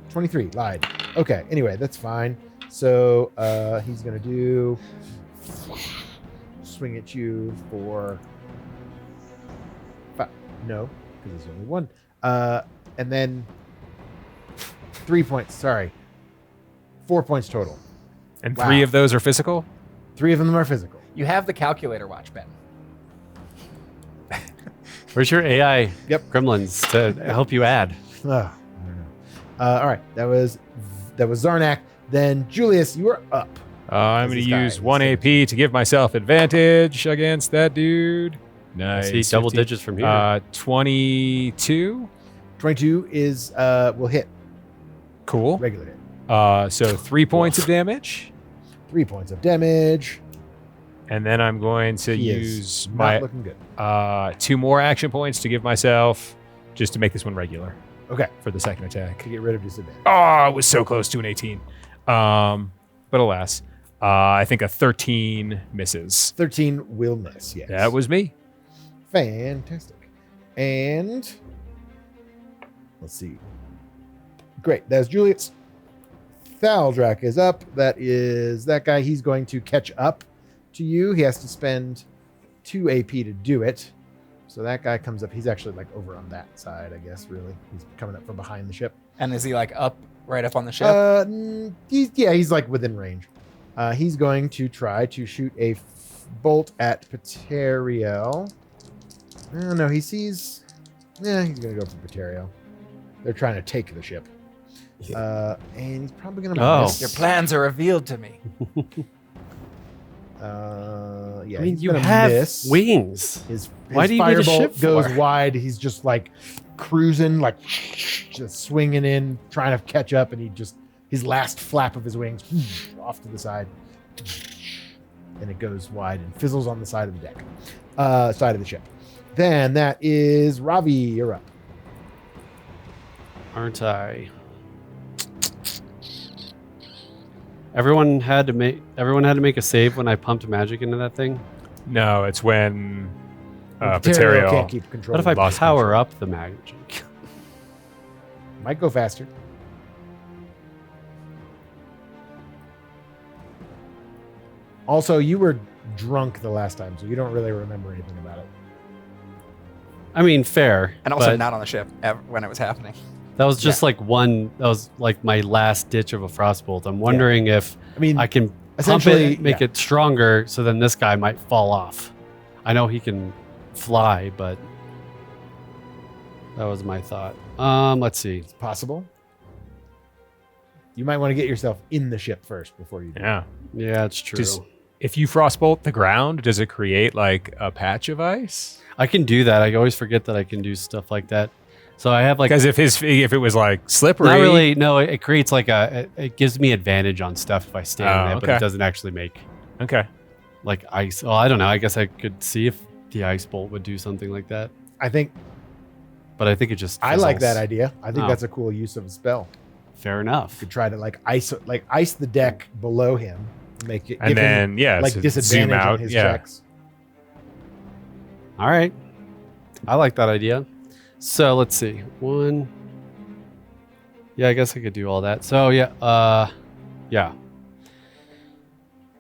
23. Lied. Okay. Anyway, that's fine. So he's gonna do swing at you for 5. No, because there's only one. And then 3 points. Sorry. 4 points total. And Wow. 3 of those are physical. 3 of them are physical. You have the calculator watch, Ben. Where's your AI Yep. gremlins to help you add? I don't know. All right, that was Zarnak. Then Julius, you are up. I'm This going is to guy. use 1 AP to give myself advantage against that dude. Nice. See double 15. digits from here. 22. 22 is will hit Cool. regular hit. So 3 points of damage. 3 points of damage. And then I'm going to He use is my not looking good. 2 more action points to give myself, just to make this one regular Okay, for the second attack. to get rid of disadvantage. Oh, it was so close to an 18. But alas, I think a 13 misses. 13 will miss. Yes, That was me. fantastic. And let's see. Great, that's Julius. Thaldrak is up. That is that guy. He's going to catch up to you. He has to spend 2 AP to do it. So that guy comes up. He's actually like over on that side, I guess, really. He's coming up from behind the ship. And is he like right up on the ship? He's like within range. He's going to try to shoot a bolt at Ptariel. Oh, no, he sees. Yeah, he's going to go for Ptariel. They're trying to take the ship. And he's probably going to Oh. miss. Your plans are revealed to me. Yeah, I mean, he's you gonna have miss. wings. His Why do you need a firebolt ship goes for? wide. He's just like cruising, like just swinging in, trying to catch up, and his last flap of his wings off to the side, and it goes wide and fizzles on the side of the deck, side of the ship. Then that is Ravi. You're up. aren't I? Everyone had to make a save when I pumped magic into that thing. No, it's when Ptariel can't Ptariel. keep control. What if I Lost power control. up the magic? Might go faster. Also, you were drunk the last time, so you don't really remember anything about it. I mean, fair. And also but not on the ship when it was happening. that was just like one. That was like my last ditch of a frostbolt. I'm wondering if I mean, I can pump essentially, it, make it stronger, so then this guy might fall off. I know he can fly, but that was my thought. Let's see. it's possible. You might want to get yourself in the ship first before you do. Yeah. Yeah, it's true. Just- If you frostbolt the ground, does it create like a patch of ice? I can do that. I always forget that I can do stuff like that. So I have like Because if it was like slippery, not really. No, it creates like it gives me advantage on stuff if I stand in it, but okay. it doesn't actually make Okay. like ice. Well, I don't know. I guess I could see if the ice bolt would do something like that, I think but I think it just. I like fizzles. that idea. I think Oh. that's a cool use of a spell. Fair enough. You could try to ice the deck below him, make it And give him, then yeah, like so disadvantage zoom out. on his Yeah. checks. All right, I like that idea. So let's see. One. Yeah, I guess I could do all that. So yeah, yeah.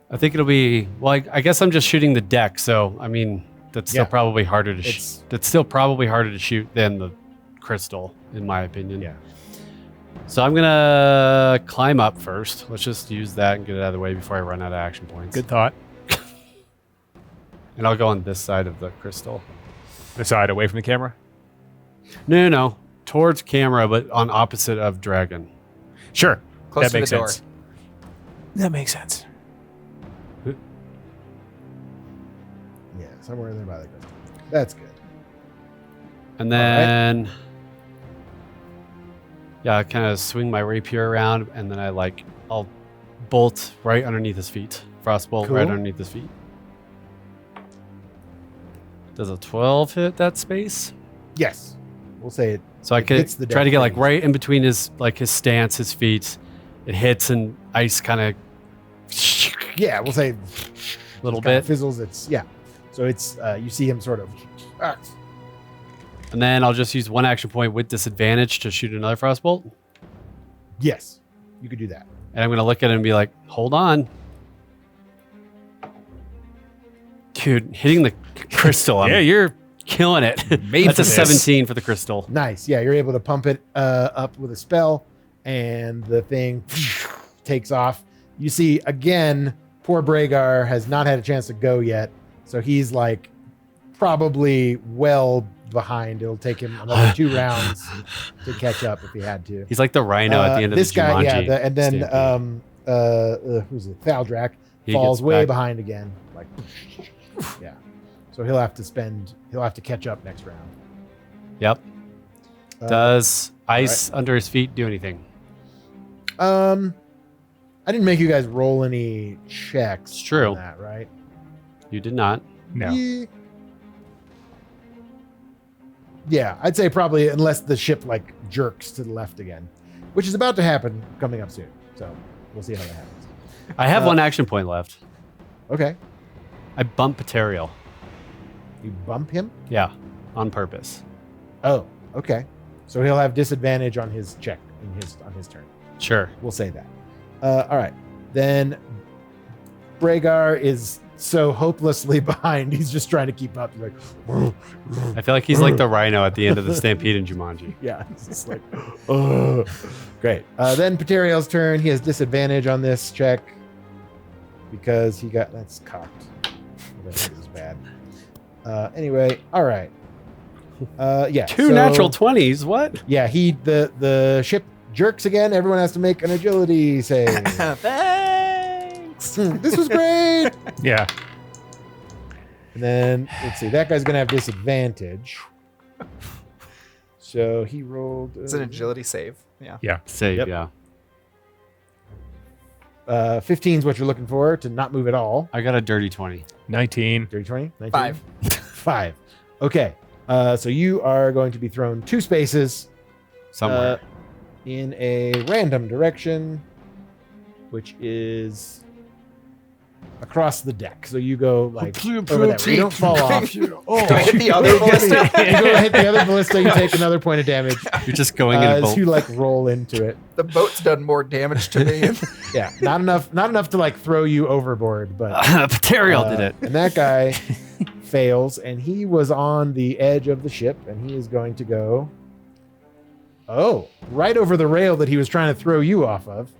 I think it'll be well. I guess I'm just shooting the deck. So I mean, that's still Yeah. probably harder to. It's- That's still probably harder to shoot than the crystal, in my opinion. Yeah. So I'm gonna climb up first. Let's just use that and get it out of the way before I run out of action points. Good thought. And I'll go on this side of the crystal. The side away from the camera. No, towards camera, but on opposite of dragon. Sure. Close that to the makes door. sense. That makes sense. Yeah, somewhere in there by the crystal. That's good. And All right. then, yeah, I kind of swing my rapier around, and then I'll bolt right underneath his feet. Frostbolt right Cool. underneath his feet. Does a 12 hit that space? Yes, we'll say it. So I It could hits the try to deck get like pretty right in between his stance, his feet. It hits and ice kind of Yeah, we'll say little kinda bit, fizzles. It's So it's you see him sort of. and then I'll just use one action point with disadvantage to shoot another frostbolt. Yes, you could do that. And I'm gonna look at it and be like, "Hold on, dude! Hitting the crystal. I'm Yeah, you're killing it. made That's for a this. 17 for the crystal. Nice. Yeah, you're able to pump it up with a spell, and the thing takes off. You see, again, poor Bragar has not had a chance to go yet, so he's like probably well behind. It'll take him another 2 rounds to catch up if he had to. He's like the rhino at the end of this the guy, Jumanji. yeah, and then stampede. who's it? Thaldrak He falls gets way back. behind again. Like, yeah. So he'll have to catch up next round. Yep. Uh, Does ice under his feet do anything? I didn't make you guys roll any checks. It's true. On that, right? You did not. no. Yeah, I'd say probably unless the ship like jerks to the left again, which is about to happen coming up soon. So we'll see how that happens. I have one action point left. Okay, I bump Ptariel. you bump him. Yeah, on purpose. Oh, okay. So he'll have disadvantage on his check on his turn. Sure. We'll say that. All right. Then Bragar is so hopelessly behind. He's just trying to keep up. He's like, I feel like he's like the rhino at the end of the stampede in Jumanji. yeah, it's just like, oh, great. Then Ptariel's turn. He has disadvantage on this check because he got that's cocked. That is bad. Anyway, all right. Yeah. Two so- natural 20s. What? Yeah, the ship jerks again. Everyone has to make an agility save. Thanks. This was great. Yeah. And then let's see, that guy's gonna have disadvantage. So he rolled. It's an agility save. Yeah. Save, Yep. yeah. 15 is what you're looking for to not move at all. I got a dirty 20. 19. Dirty 20? 19? 5. 5. Okay. So you are going to be thrown 2 spaces Somewhere. in a random direction, which is across the deck. So you go like over that way. You don't fall off. Do I hit the other ballista? You go hit the other ballista, you take another point of damage You're just going in a as boat. you like roll into it. The boat's done more damage to me. Yeah, not enough to like throw you overboard, but Ptariel did it. And that guy fails, and he was on the edge of the ship, and he is going to go right over the rail that he was trying to throw you off of.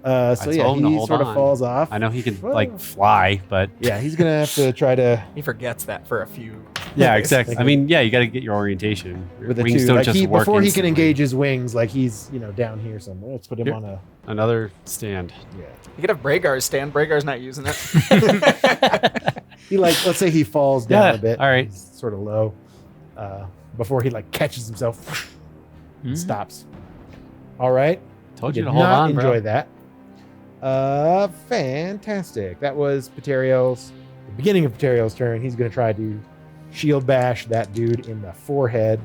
So yeah, told him to he hold sort of on. falls off. I know he can Well, like fly, but Yeah, he's gonna have to try to He forgets that for a few. yeah, exactly. I mean, yeah, you got to get your orientation. Your with the wings two. don't Like just he, work before he can instantly. engage his wings, like he's down here somewhere. Let's put him Here. on a Another stand. yeah. You could have Bragar's stand. Bragar's not using it. He like let's say he falls down Yeah, a bit. all right. He's sort of low. Before he like catches himself, and stops. All right. Told you Did to hold not on, enjoy bro. that. Fantastic. That was the beginning of Ptariel's turn. He's going to try to shield bash that dude in the forehead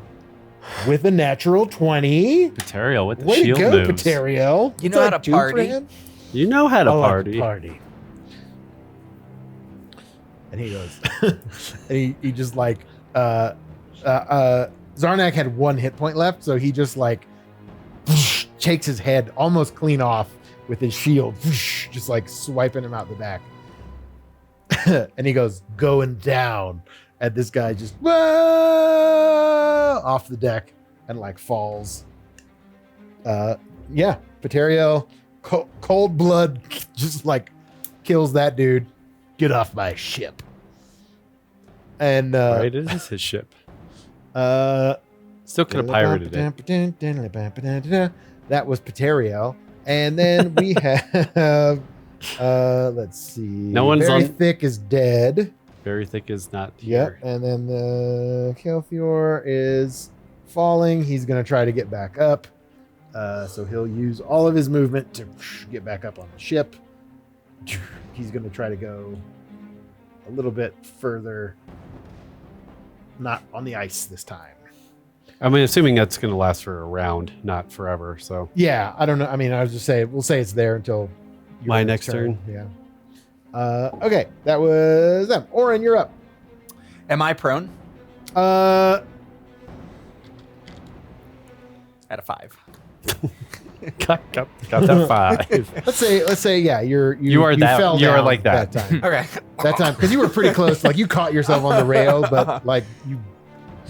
with a natural 20. Ptariel with the Way to shield go, moves. Ptariel. You What's know how that to do for party. him? You know how to I like party. party. And he goes, and he just like, Zarnak had 1 hit point left, so he just like shakes his head almost clean off with his shield, just like swiping him out the back. And he goes, going down. And this guy just off the deck and like falls. Yeah, Ptariel, cold blood, just like kills that dude. Get off my ship. And Right, it is his ship. Still could have pirated it. That was Ptariel. And then we have let's see. No one's Very on- Thick is dead. Very thick is not Yep. here. And then the Kelthior is falling. He's gonna try to get back up. So he'll use all of his movement to get back up on the ship. He's gonna try to go a little bit further. Not on the ice this time. I mean, assuming that's going to last for a round, not forever. So Yeah, I don't know. I mean, I was just saying, we'll say it's there until My next turn. Yeah. Okay, that was them. Orrin, you're up. Am I prone? At a 5. got that 5. Let's say, yeah, you are that- fell you are down like that. time. Okay. That time, because you were pretty close. Like you caught yourself on the rail, but like you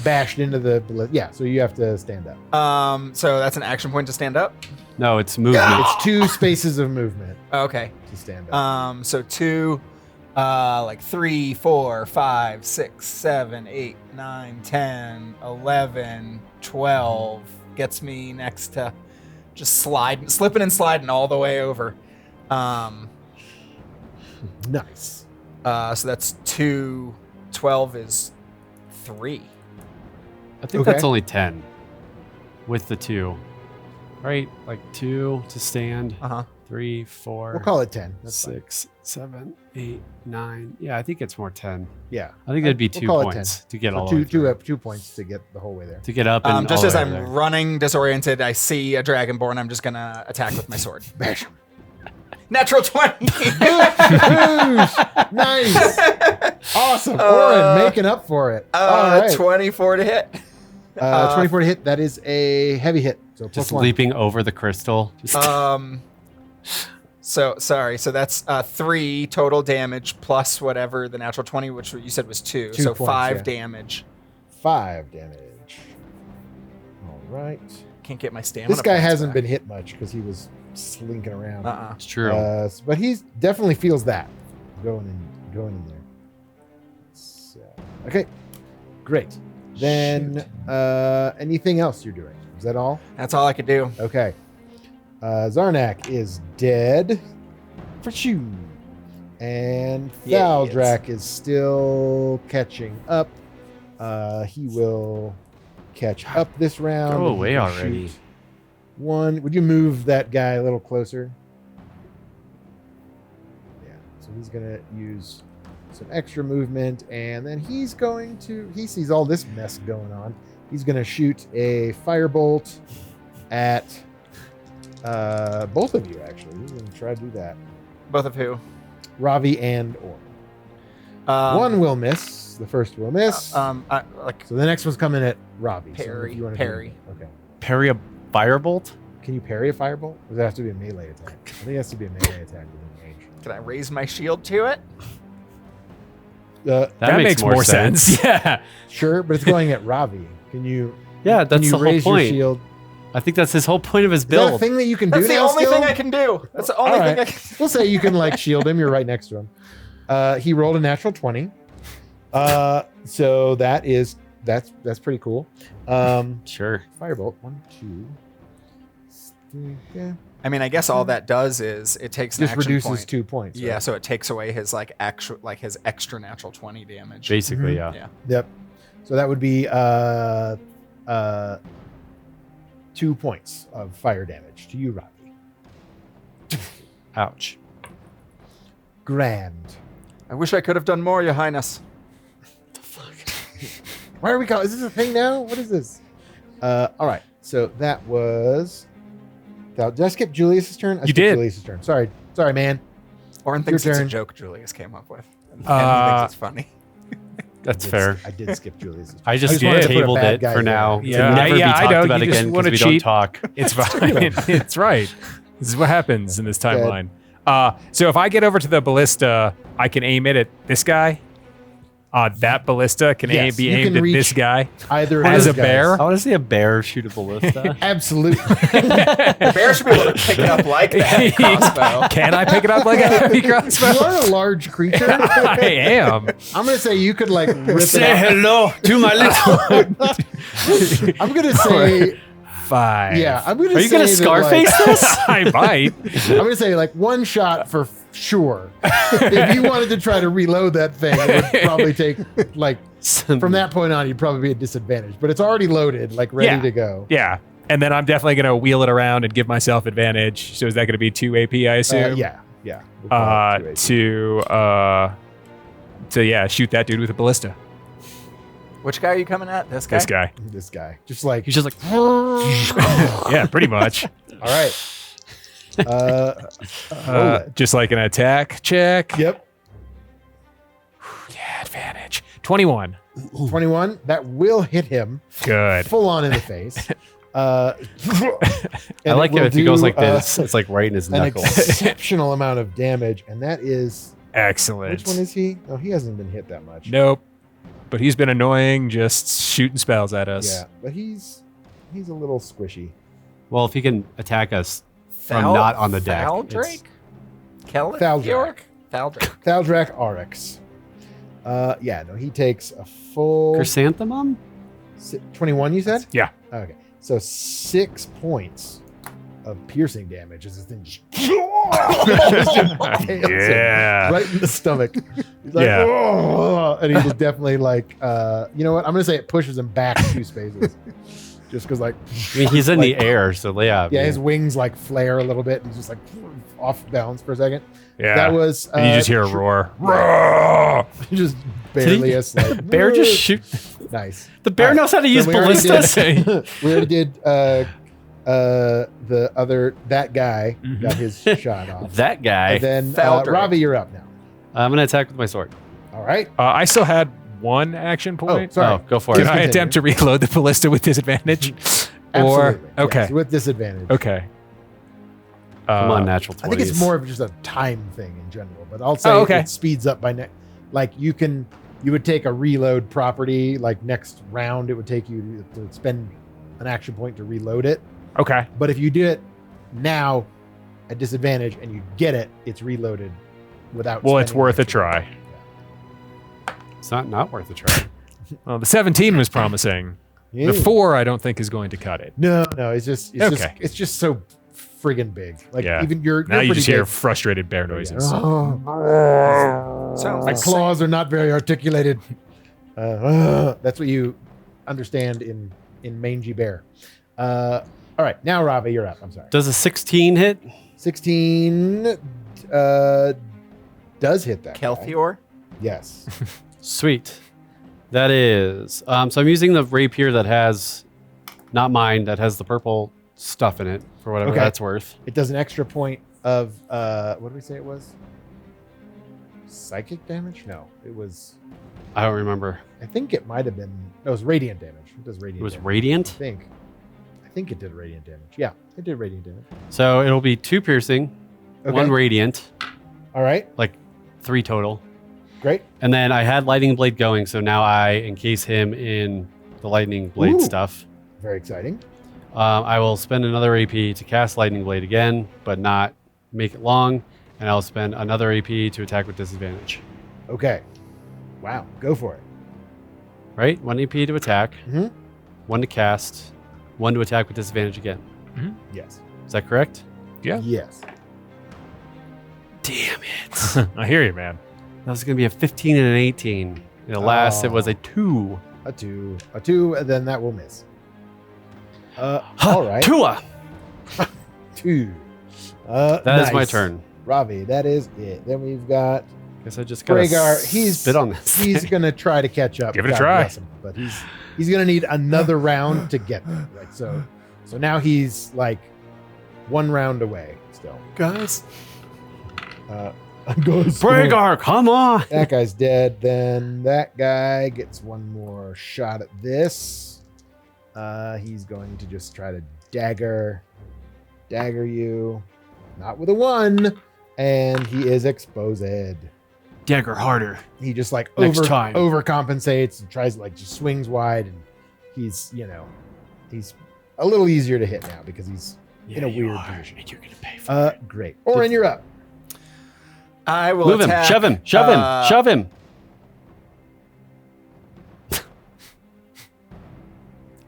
bashed into the. Yeah, so you have to stand up. So that's an action point to stand up. No, it's movement. It's 2 spaces of movement Okay. to stand up. So 2, like 3, 4, 5, 6, 7, 8, 9, 10, 11, 12 gets me next to just slipping and sliding all the way over. Nice. So that's 2. 12 is 3. I think Okay. that's only 10 with the 2. Right? Like 2 to stand. 3, 4, We'll call it 10. That's fine. 6, 7, 8, 9. Yeah, I think it's more 10. Yeah. I think that'd be We'll 2 call it points to get So all the way through. 2 points to get the whole way there. To get up and Just all as the way I'm there. running disoriented, I see a dragonborn. I'm just gonna attack with my sword. Bash him. Natural 20. Nice. Awesome. Orrin making up for it. All right. 24 to hit. 24 to hit. That is a heavy hit. So Just +1. leaping over the crystal. Just So sorry. So that's 3 total damage plus whatever the natural 20, which you said was 2. 2 So points, 5 yeah. damage. 5 damage. All right. Can't get my stamina. This guy points hasn't back. been hit much because he was slinking around. it's true. But he definitely feels that going in there. So, okay, great. Then anything else you're doing? Is that all? That's all I could do. Okay. Zarnak is dead. For shoo. And Yeah, he is. Thaldrak is still catching up. He will catch up this round. Go and he away can already. shoot 1. Would you move that guy a little closer? Yeah. So he's gonna use some extra movement, and then he's going to. He sees all this mess going on. He's gonna shoot a firebolt at Both of you, actually. We're going to try to do that. Both of who? Ravi and Orrin. One will miss. The first will miss. So the next one's coming at Ravi. Parry. So if you wanna Parry. Okay. Parry a firebolt? Can you parry a firebolt? Or does it have to be a melee attack? I think it has to be a melee attack within range. Can I raise my shield to it? That makes more sense. Yeah. Sure, but it's going at Ravi. Can you? Yeah, Can that's you the whole raise your point. shield? I think that's his whole point of his Is that a build. thing that you can do That's the now only still? thing I can do. That's the only All thing I right. can We'll say you can like shield him. You're right next to him. He rolled a natural 20. So that's pretty cool. Sure. Firebolt. 1, 2, 3. Yeah. I mean, I guess all that does is it takes an Just action reduces point. 2 points. Yeah, right? so it takes away his his extra natural 20 damage. Basically, Mhm. yeah. Yeah. Yep. So that would be 2 points of fire damage to you, Ravi. Ouch. Grand. I wish I could have done more, Your Highness. Why are we calling? Is this a thing now? What is this? All right. So that was. Did I skip Julius's turn? I You skipped did. Julius's turn. Sorry, man. Orrin thinks Your it's a turn. joke Julius came up with. And he Uh, thinks it's funny. That's fair. I did skip Julius's turn. I just wanted to put a tabled bad it guy for in there. now Yeah. to never Yeah, be I talked know. about You just again wanna because we don't cheat. talk. It's fine. It's right. This is what happens in this timeline. So if I get over to the ballista, I can aim it at this guy. That ballista can Yes, be you aimed can at reach this guy. Either of As those a bear? I want to see a bear shoot a ballista. Absolutely. The bear should be able to pick it up like that crossbow. Can I pick it up like a heavy crossbow? You are a large creature. I am. I'm gonna say you could like rip it Say off. hello to my little. I'm gonna say 5. yeah. I'm gonna. Are you gonna say that, Scarface this? I might. I'm gonna say like one shot for sure. If you wanted to try to reload that thing, it would probably take like from that point on, you'd probably be at disadvantage. But it's already loaded, like ready Yeah. to go. Yeah. And then I'm definitely going to wheel it around and give myself advantage. So is that going to be 2 AP, I assume? Yeah. We'll call it 2 AP. To shoot that dude with a ballista. Which guy are you coming at? This guy? This guy. This guy, just like He's just like, Yeah, pretty much. all right. Roll it. Just like an attack check. Yep. Yeah, advantage. 21. 21. That will hit him Good. full on in the face. I like it if he goes like this. It's like right in his An knuckles. exceptional amount of damage, and that is Excellent. which one is he? Oh, he hasn't been hit that much. Nope. But he's been annoying, just shooting spells at us. Yeah, but he's a little squishy. Well, if he can attack us from not on the deck. Valdrake? Kelly? Thaldrak. Thaldrak. Thaldrak Oryx. No, he takes a full Chrysanthemum? 21. You said? Yeah. Okay, so 6 points of piercing damage as this thing just Yeah. right in the stomach. He's like, Yeah. "Oh," and he's definitely like, you know what? I'm gonna say it pushes him back 2 spaces, just because like, I mean, he's in the air, so yeah. yeah, his wings like flare a little bit, and he's just like off balance for a second. Yeah. That was. And you just hear a roar. Roar! just barely a like Bear just shoot. nice. The bear All right, knows how to so use we already ballistas. We already did the other that guy Mhm. got his shot off. That guy. And then Thaldrak. Ravi, you're up now. I'm gonna attack with my sword. All right. I still had 1 action Oh, point. sorry. Oh, go for Can it. I continue. attempt to reload the ballista with disadvantage? Absolutely. Or okay. Yes, with disadvantage. Okay. Come on, natural 20s. I think it's more of just a time thing in general, but I'll say okay. it speeds up by like you would take a reload property like next round it would take you to spend an action point to reload it. Okay. But if you do it now at disadvantage and you get it, it's reloaded without. Well, it's spending worth a an action try. point. It's not worth a try. Well, the 17 was promising. Yeah. The 4, I don't think is going to cut it. No, it's Okay. just so friggin' big. Like Yeah. even you're Now you pretty just hear big. frustrated bear noises. Sounds My the same. claws are not very articulated. That's what you understand in mangy bear. All right, now Ravi, you're up. I'm sorry. Does a 16 hit? 16 does hit that. guy. Kelthior? Yes. Sweet. That is. So I'm using the rapier that has, not mine, that has the purple stuff in it for whatever Okay. that's worth. It does an extra point of what did we say it was? Psychic damage? No, it was. I don't remember. I think it might have been. No, it was radiant damage. It does radiant. It was damage. radiant. I think it did radiant damage. Yeah, it did radiant damage. So it'll be 2 piercing, Okay. 1 radiant, All right. like 3 total. Great. And then I had lightning blade going, so now I encase him in the lightning blade Ooh. stuff. Very exciting. I will spend another AP to cast lightning blade again, but not make it long. And I'll spend another AP to attack with disadvantage. Okay. Wow. Go for it. Right? 1 AP to attack, Mhm. 1 to cast, 1 to attack with disadvantage again. Yes. Is that correct? Yeah. Yes. Damn it. I hear you, man. That was going to be a 15 and an 18. And alas, it was a 2. A 2, and then that will miss. All right. Tua! 2. That is my turn. Ravi, that is it. Then we've got Guess I just got to Rhaegar. He's spit on this. He's gonna try to catch up. Give it a God try. bless him, but he's gonna need another round to get there. Like so now he's like 1 round away still. Guys. Goes Rhaegar, come on! That guy's dead. Then that guy gets 1 more shot at this. He's going to just try to dagger you. Not with a 1. And he is exposed. Dagger harder. He just like Next time. overcompensates and tries like just swings wide, and he's he's a little easier to hit now because he's in a weird position. And you're going to pay for it. Great. Orrin, you're up. I will Move him. attack. Shove him. Shove him.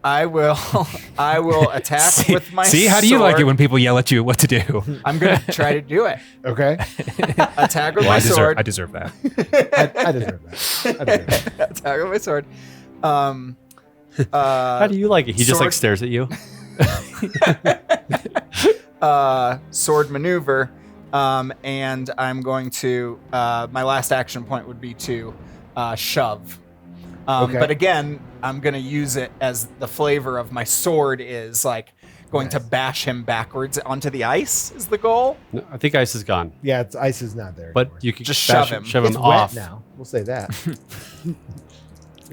I will attack with my See, how do you like it sword. when people yell at you what to do? I'm gonna try to do it. Okay. Attack with Well, my I sword. deserve that. I deserve that. I deserve that. Attack with my sword. How do you like it? He just like sword- stares at you. Sword maneuver, and I'm going to. My last action point would be to shove. Okay. But again, I'm going to use it as the flavor of my sword is like going to bash him backwards onto the ice. Is the goal? No, I think ice is gone. Yeah, ice is not there. But anymore. you can Just bash shove him. Shove it's him wet off. now. We'll say that.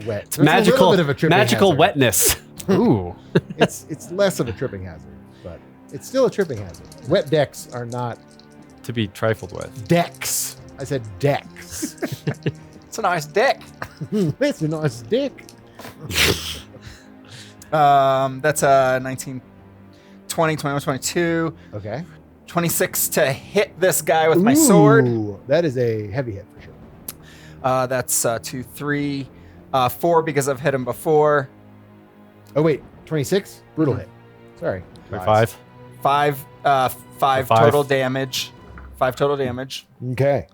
Wet. It's There's a magical, little bit of a tripping magical hazard. wetness. Ooh. It's less of a tripping hazard, but it's still a tripping hazard. Wet decks are not To be trifled with. decks. I said decks. It's a nice dick. It's a nice dick. That's a 19, 20, 21, 22, Okay. 26 to hit this guy with my sword. Ooh, that is a heavy hit for sure. That's 2, 3, 4 because I've hit him before. Oh wait, 26? Brutal hit. Sorry. By 5. 5 Five. total damage. 5 total damage. Okay.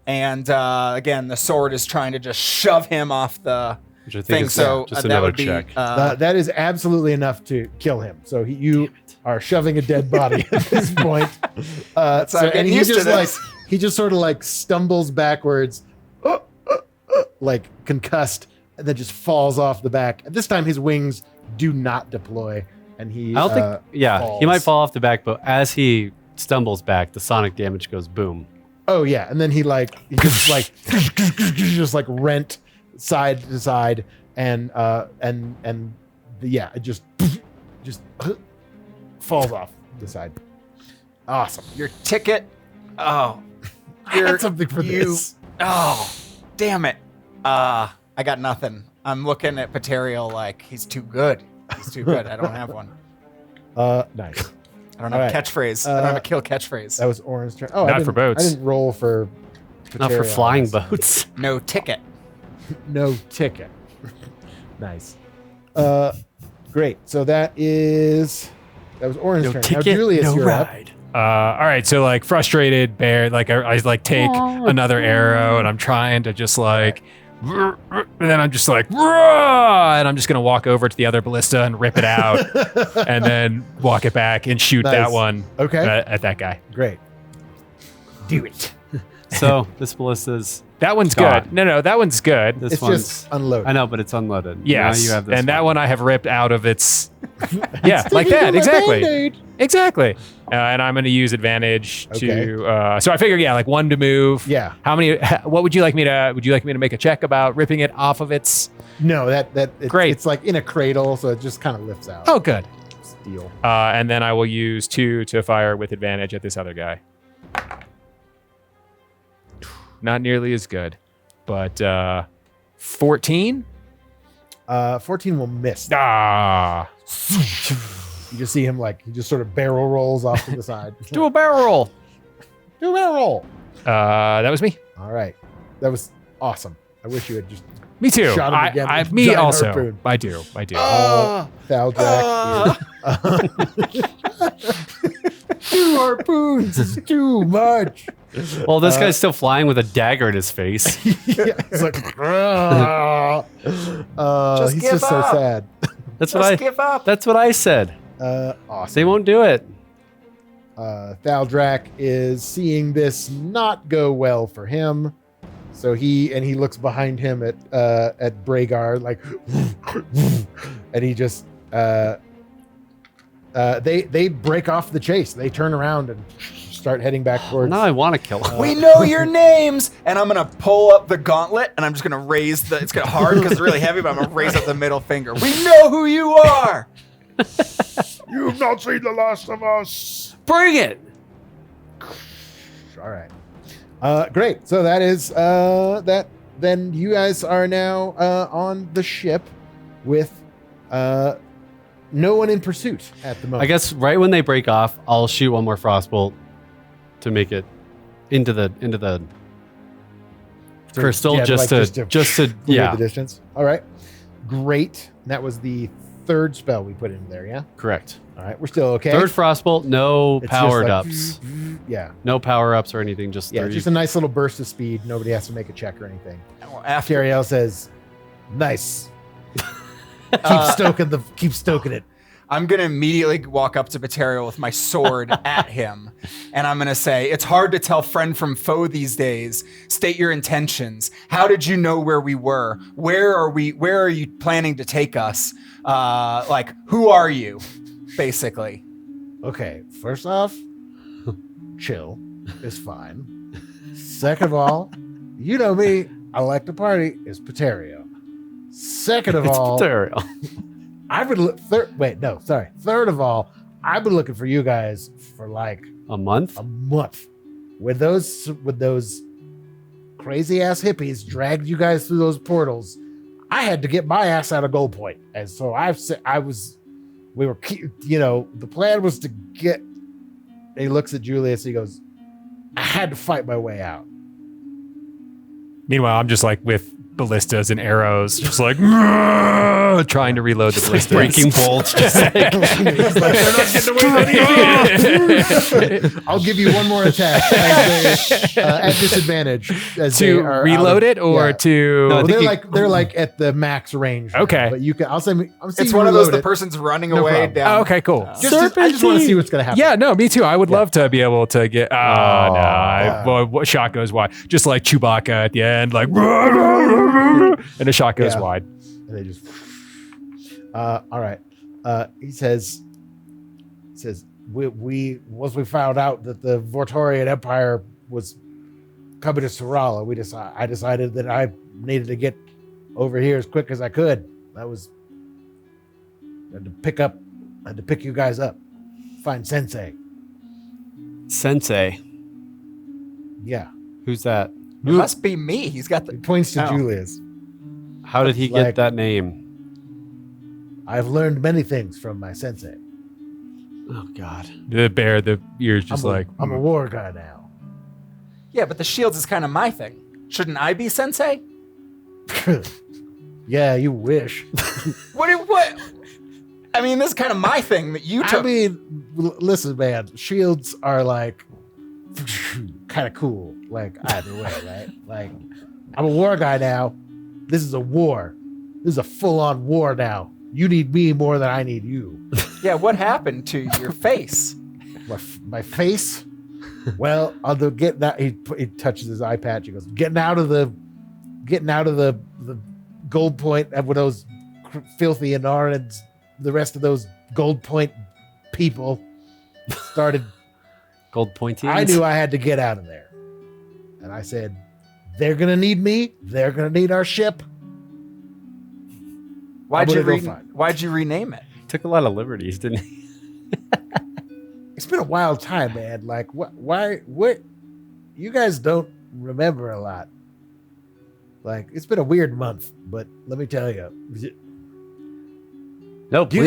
And again, the sword is trying to just shove him off the Which I think thing. is So just that another would be check. That is absolutely enough to kill him. So you are shoving a dead body at this point. I'm getting used to this. He just sort of like stumbles backwards, like concussed, and then just falls off the back. And this time his wings do not deploy, and he I don't think. Yeah, falls. he might fall off the back, but as he stumbles back, the sonic damage goes boom. Oh yeah, and then he just like just like rent side to side, and it just falls off the side. Awesome. your ticket. Oh, I had something for this. Oh, damn it. I got nothing. I'm looking at Ptariel like he's too good. He's too good. I don't have one. Nice. I don't have All a right. catchphrase. I don't have a kill catchphrase. That was Orrin's turn. Oh, Not I for didn't- boats. I didn't roll for. Not for Ptariel. flying boats. No ticket. No ticket. Nice. Great. So that was Orrin's turn. Now, Julius, you're up. All right, so like frustrated bear, like I like take another arrow and I'm trying to just like, and then I'm just like, and I'm just gonna walk over to the other ballista and rip it out, and then walk it back and shoot that Nice. one Okay. at that guy. Great. Do it. So this ballista's That one's God. good. No, that one's good. this It's one's just unloaded. I know, but it's unloaded. Yes. Now you have this and that one. one I have ripped out of its. Yeah, like that. Exactly. Exactly. And I'm going to use advantage to. So I figure, yeah, like 1 to move. Yeah. How many? What would you like me to? Would you like me to make a check about ripping it off of its? No, Great. It's like in a cradle, so it just kind of lifts out. Oh, good. Steel. And then I will use 2 to fire with advantage at this other guy. Not nearly as good, but 14. 14 will miss. Ah. You just see him he just sort of barrel rolls off to the side. Do a barrel roll. Do a barrel roll. That was me. All right, that was awesome. I wish you had just Me too. Shot him again with a Me giant also. harpoon. I do. Thaldrack. 2 harpoons is too much. Well, this guy's still flying with a dagger in his face. Yeah, he's like, he's give just so up. sad. That's Just give up. That's what I said. Awesome. They won't do it. Thaldrack is seeing this not go well for him, so he looks behind him at Bragar and he just they break off the chase. They turn around and start heading back towards. Now I want to kill him. We know your names, and I'm gonna pull up the gauntlet, and I'm just gonna raise the. It's gonna hard because it's really heavy, but I'm gonna raise up the middle finger. We know who you are. You've not seen the last of us. Bring it. All right. Great. So that is that. Then you guys are now on the ship with no one in pursuit at the moment. I guess right when they break off, I'll shoot one more frostbolt to make it into the crystal, Yeah, just like to clear yeah, the distance. All right. Great. And that was the 3rd spell we put in there. Yeah. correct. All right. We're still okay. 3rd frostbolt, no It's just powered like- ups, Yeah. no power ups or anything. Just Yeah. 30. Just a nice little burst of speed. Nobody has to make a check or anything. Well, after Ptariel says, "Nice. Keep stoking it." I'm gonna immediately walk up to Ptariel with my sword at him, and I'm gonna say, "It's hard to tell friend from foe these days. State your intentions. How did you know where we were? Where are we? Where are you planning to take us? Who are you?" Basically. Okay, first off, chill is fine. Second of all, you know me, I like to party, is Ptariel. Second of It's all, Ptariel. Third of all, I've been looking for you guys for like A month? a month. When those crazy ass hippies dragged you guys through those portals, I had to get my ass out of Gold Point. And so the plan was to get. And he looks at Julius. He goes, "I had to fight my way out." Meanwhile, I'm just like with ballistas and arrows, just like trying to reload the ballistas. Breaking bolts. Just like, He's like, "They're not getting away from me." I'll give you one more attack at disadvantage as they To are reload out it or yeah. to. No, I Well, think they're like at the max range. now, Okay. but you can. I'm seeing It's you one of those reload the it. person's running No away problem. down. Oh, okay, cool. I just want to see what's gonna happen. Yeah, no, me too. I would love to be able to get. yeah. Shot goes wide, just like Chewbacca at the end, like, and the shot goes Yeah. wide. And they just. All right. He says. We once we found out that the Vortorian Empire was coming to Sorala, I decided that I needed to get over here as quick as I could. I had to pick you guys up, find Sensei. Sensei. Yeah, Who's that? It must be me. He's got he the. points to Oh. Julius. How did he Like- get that name? I've learned many things from my Sensei. Oh, God. The bear, the ears just I'm a war guy now. Yeah, but the shields is kind of my thing. Shouldn't I be sensei? Yeah, you wish. What? I mean, this is kind of my thing that you I took. mean, listen, man. Shields are like kind of cool. Like either way, right? Like, I'm a war guy now. This is a war. This is a full-on war now. You need me more than I need you. Yeah, what happened to your face? My face. Well, on the getting out, he touches his eye patch. He goes, getting out of the gold point with those filthy Anarans, the rest of those gold point people started. Gold pointy. I knew I had to get out of there, and I said, they're gonna need me. They're gonna need our ship. Why'd you fine. Why'd you rename it? Took a lot of liberties, didn't he? It's been a wild time, man. Like, why? You guys don't remember a lot. Like, it's been a weird month, but let me tell you. No, Do you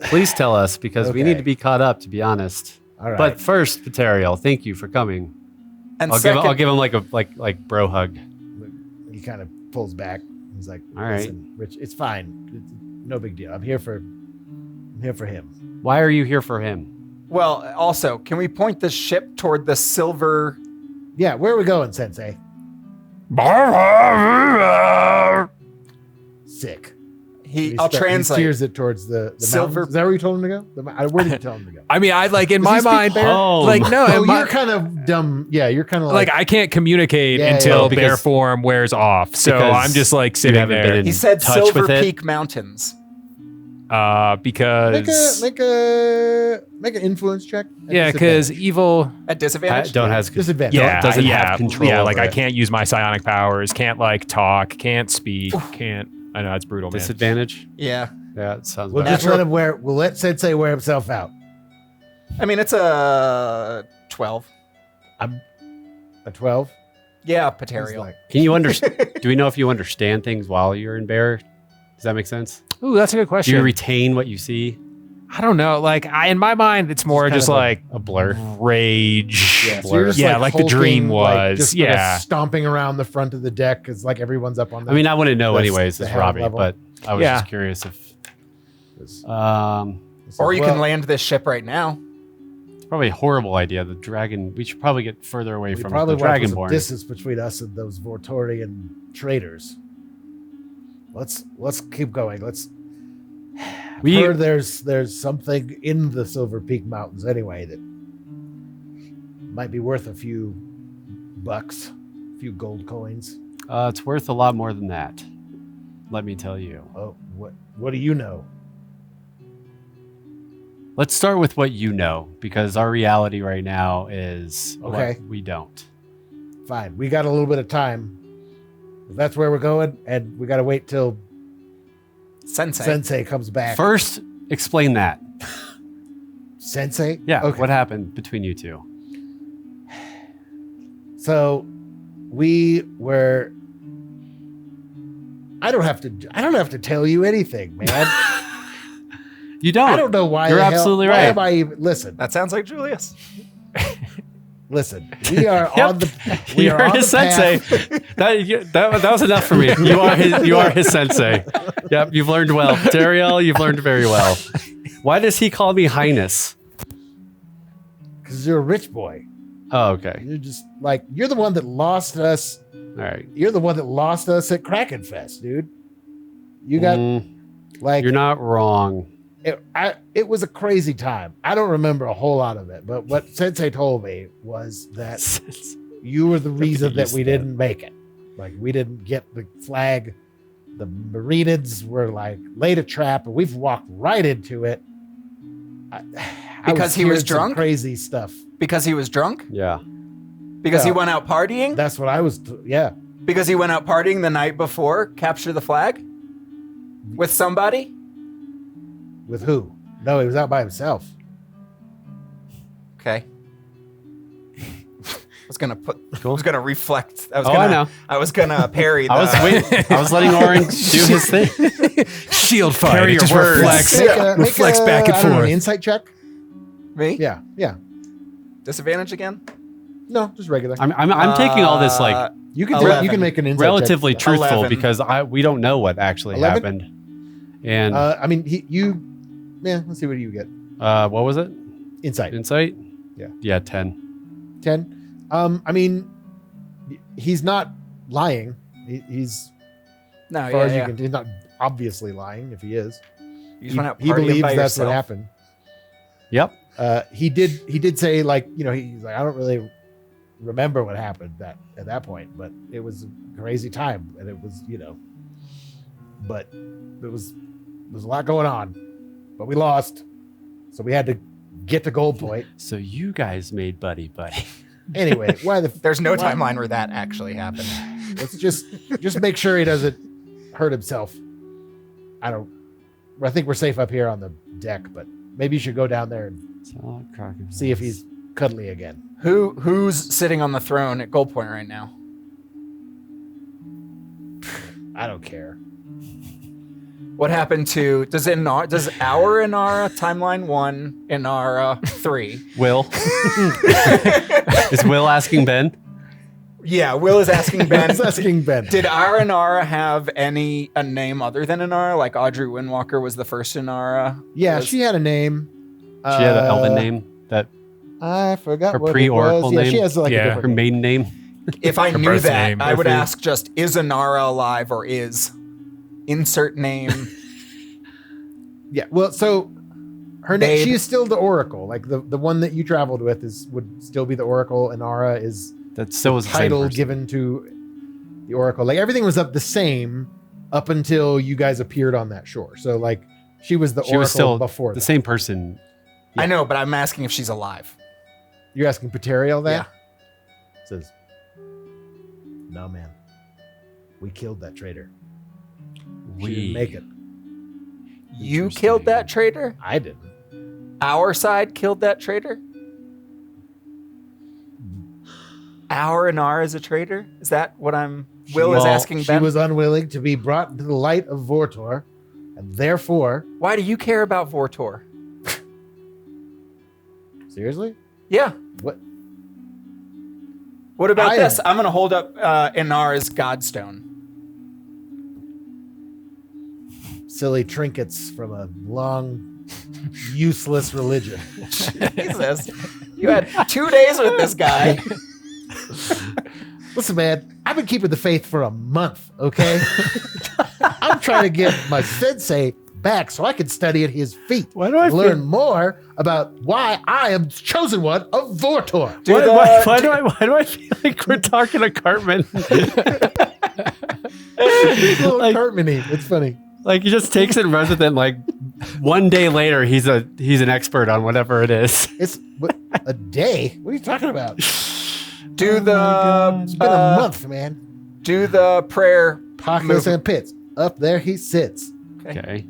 please tell us because we Okay. need to be caught up. To be honest. All right. But first, Ptariel, thank you for coming. And I'll give him like a like bro hug. He kind of pulls back. He's like, All right. "Listen, Rich, it's fine. It's no big deal. I'm here for him." Why are you here for him? Well, also, can we point the ship toward the silver? Yeah, where are we going, Sensei? Sick. I'll translate. He steers it towards the Silver- mountains. Is that where you told him to go? Where did you tell him to go? I mean, I like in Does he my speak mind, bear? Home. like no, Oh, in my- you're kind of dumb. Yeah, you're kind of like I can't communicate Yeah, until yeah. bear Because- form wears off. So because I'm just like you sitting haven't been there in He said touch with it? Silverpeak Mountains. because make an influence check. at yeah, because disadvantage. evil. At disadvantage? Don't has Disadvantage. doesn't have control Yeah, like over I it. can't use my psionic powers. Can't like talk. Can't speak. Can't. I know it's brutal, man. Disadvantage. Yeah. Yeah, it sounds We'll bad. just let him wear. We'll let Sensei wear himself out. I mean, it's a 12. A 12. Yeah, He's Ptariel. like, Can you understand? Do we know if you understand things while you're in bear? Does that make sense? Ooh, that's a good Do question. you retain what you see? I don't know. Like in my mind, it's more kind just of like A blur. rage. Yeah, so you're just, Yeah, like the dream hulking, was. just sort of Yeah. stomping around the front of the deck because like everyone's up on the. I mean, I wouldn't know That's anyways the as hell Ravi, level. but I was Yeah. just curious if. It's Or you well, can land this ship right now. It's probably a horrible idea. The dragon. We should probably get further away We from probably the want to put some dragonborn. distance between us and those Vortorian traitors. Let's keep going. I've We- heard there's something in the Silverpeak Mountains anyway that might be worth a few bucks, a few gold coins. It's worth a lot more than that. Let me tell you. Oh, what do you know? Let's start with what you know, because our reality right now is Okay. what we don't. Fine, we got a little bit of time. If that's where we're going, and we got to wait till Sensei. Sensei comes back. First, explain that. Sensei? Yeah. Okay. What happened between you two? So we were. I don't have to tell you anything, man. You don't. I don't know why. You're the hell- absolutely why right. am I even listen? That sounds like Julius. Listen, we are Yep. on the. We You're are on his the path. sensei. that was enough for me. You are his sensei. Yep, you've learned well. Ptariel, you've learned very well. Why does he call me Highness? Because you're a rich boy. Oh, okay. You're just like you're the one that lost us. All right. You're the one that lost us at Kraken Fest, dude. You got like You're not wrong. it was a crazy time. I don't remember a whole lot of it, but what Sensei told me was that you were the reason that we didn't make it. Like we didn't get the flag. The Marinids were like laid a trap, and we've walked right into it. Because he was hearing some drunk? crazy stuff. Because he was drunk? Yeah. Because he Well, went out partying? That's what I was. Yeah, Because he went out partying the night before, capture the flag? With somebody? with who? No, he was out by himself. Okay. I was gonna Cool. reflect. I was gonna parry the I was letting Orrin do his thing. Shield fight. Carry It your just words. reflects. Make reflects back and I don't know, forth. an insight check. me. Yeah. Disadvantage again? No, just regular. I'm taking all this like You can 11. you can make an insight relatively check. truthful 11. because we don't know what actually 11? happened. And I mean, let's see what you get. what was it? Insight. Insight? Yeah. Yeah, 10. 10. I mean, he's not lying. He's No, as far as you yeah. can. He's not obviously lying if he is. You just went out He partying believes by that's yourself. what happened. Yep. He did say, like, you know, he's like, I don't really remember what happened at that point, but it was a crazy time, and it was, you know, but there's a lot going on, but we lost, so we had to get to Gold Point. So you guys made buddy. Anyway, There's no timeline where that actually happened. let's just make sure he doesn't hurt himself. I think we're safe up here on the deck, but maybe you should go down there and see if he's cuddly again. Who's sitting on the throne at Gold Point right now? I don't care. What happened to does our Inara timeline 1, Inara 3? Will is Will asking Ben? Yeah, Will is asking Ben. He's asking Ben. Did our Inara have a name other than Inara? Like Audrey Windwalker was the first Inara? Yeah, she had a name. She had an elven name that I forgot her what pre-oracle it was. name. Yeah, she has like a her different maiden name. If I knew birth that, name, I would if it- ask just, is Inara alive or is? Insert name. Yeah, well, so her name, Babe. she is still the Oracle. Like the one that you traveled with would still be the Oracle. Inara is That still was the same title person. given to the Oracle. Like everything was up the same up until you guys appeared on that shore. So like she was the She Oracle was still before the that. same person. I know, but I'm asking if she's alive. You're asking Ptariel that? Yeah. Says, no, man. We killed that traitor. She didn't make it. You killed that traitor? I didn't. Our side killed that traitor? Our Inara is a traitor? Is that what Will is asking She Ben? was unwilling to be brought into the light of Vortor, and therefore, Why do you care about Vortor? seriously? Yeah. What? What about I this? am- I'm going to hold up Inara's Godstone. Silly trinkets from a long, useless religion. Jesus. You had 2 days with this guy. Listen, man, I've been keeping the faith for a month, okay? I'm trying to get my sensei back so I can study at his feet. Why do I learn more about why I am chosen one of Vortor? Why do I feel like we're talking to Cartman? Little Like- Cartman-y. It's funny. Like he just takes it and runs with it. And like one day later, he's an expert on whatever it is. It's a day. What are you talking about? Do the It's been a month, man. do the prayer. Pockets Move. and pits. Up there he sits. Okay.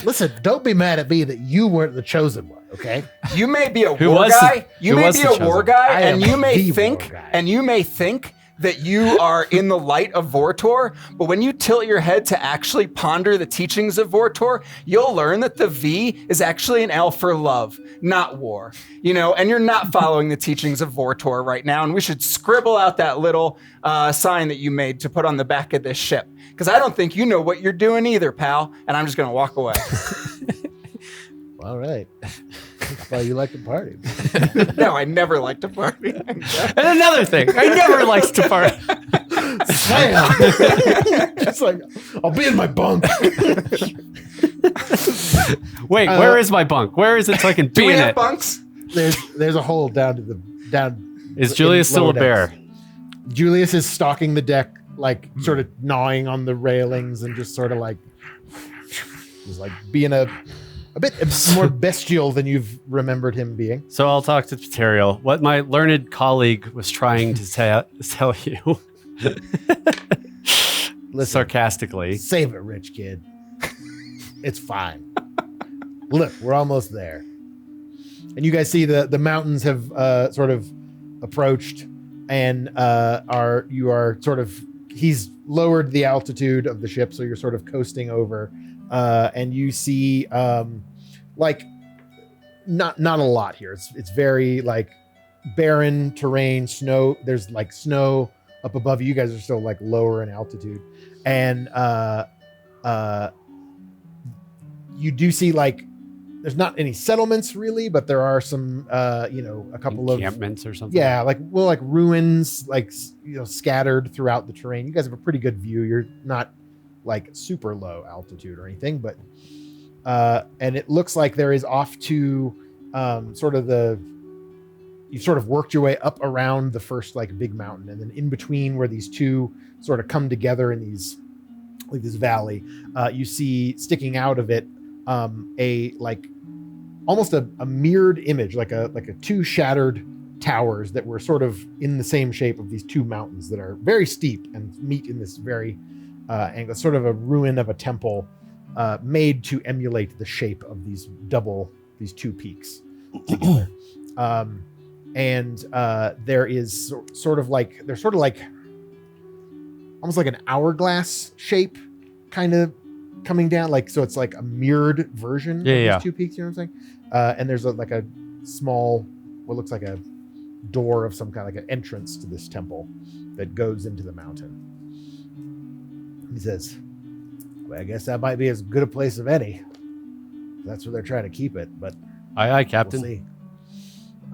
Listen, don't be mad at me that you weren't the chosen one, okay? You may be a Who war was the- guy. You who may was be the a war chosen? guy, I and am you may the think war guy. that you are in the light of Vortor, but when you tilt your head to actually ponder the teachings of Vortor, you'll learn that the V is actually an L for love, not war. You know, and you're not following the teachings of Vortor right now, and we should scribble out that little sign that you made to put on the back of this ship. Because I don't think you know what you're doing either, pal, and I'm just going to walk away. All right. That's why you like to party. No, I never liked to party. And another thing, I never likes to party. Slam! Just like, I'll be in my bunk. Wait, where is my bunk? Where is it so I can Do be we in have it? bunks? There's a hole down. Is Julius in still lower a bear? decks. Julius is stalking the deck, like sort of gnawing on the railings and just sort of like, just like being a bit more bestial than you've remembered him being. So I'll talk to Ptariel. What my learned colleague was trying to tell you, Listen, sarcastically. save it, rich kid. It's fine. Look, we're almost there. And you guys see the mountains have sort of approached, and he's lowered the altitude of the ship, so you're sort of coasting over, and you see like not a lot here. It's very like barren terrain, snow. There's like snow up above you. You guys are still like lower in altitude, and you do see like there's not any settlements really, but there are some a couple of Encampments or something. like ruins like scattered throughout the terrain. You guys have a pretty good view. You're not like super low altitude or anything, but and it looks like there is off to you've sort of worked your way up around the first like big mountain, and then in between where these two sort of come together in these like this valley, you see sticking out of it a like almost a mirrored image, like a two shattered towers that were sort of in the same shape of these two mountains that are very steep and meet in this very angle, sort of a ruin of a temple made to emulate the shape of these two peaks together. And there is sort of like almost like an hourglass shape kind of coming down, like, so it's like a mirrored version of these two peaks, you know what I'm saying? And there's like a small, what looks like a door of some kind, like an entrance to this temple that goes into the mountain. He says, well, I guess that might be as good a place of any. That's where they're trying to keep it, but Aye, Captain. we'll see.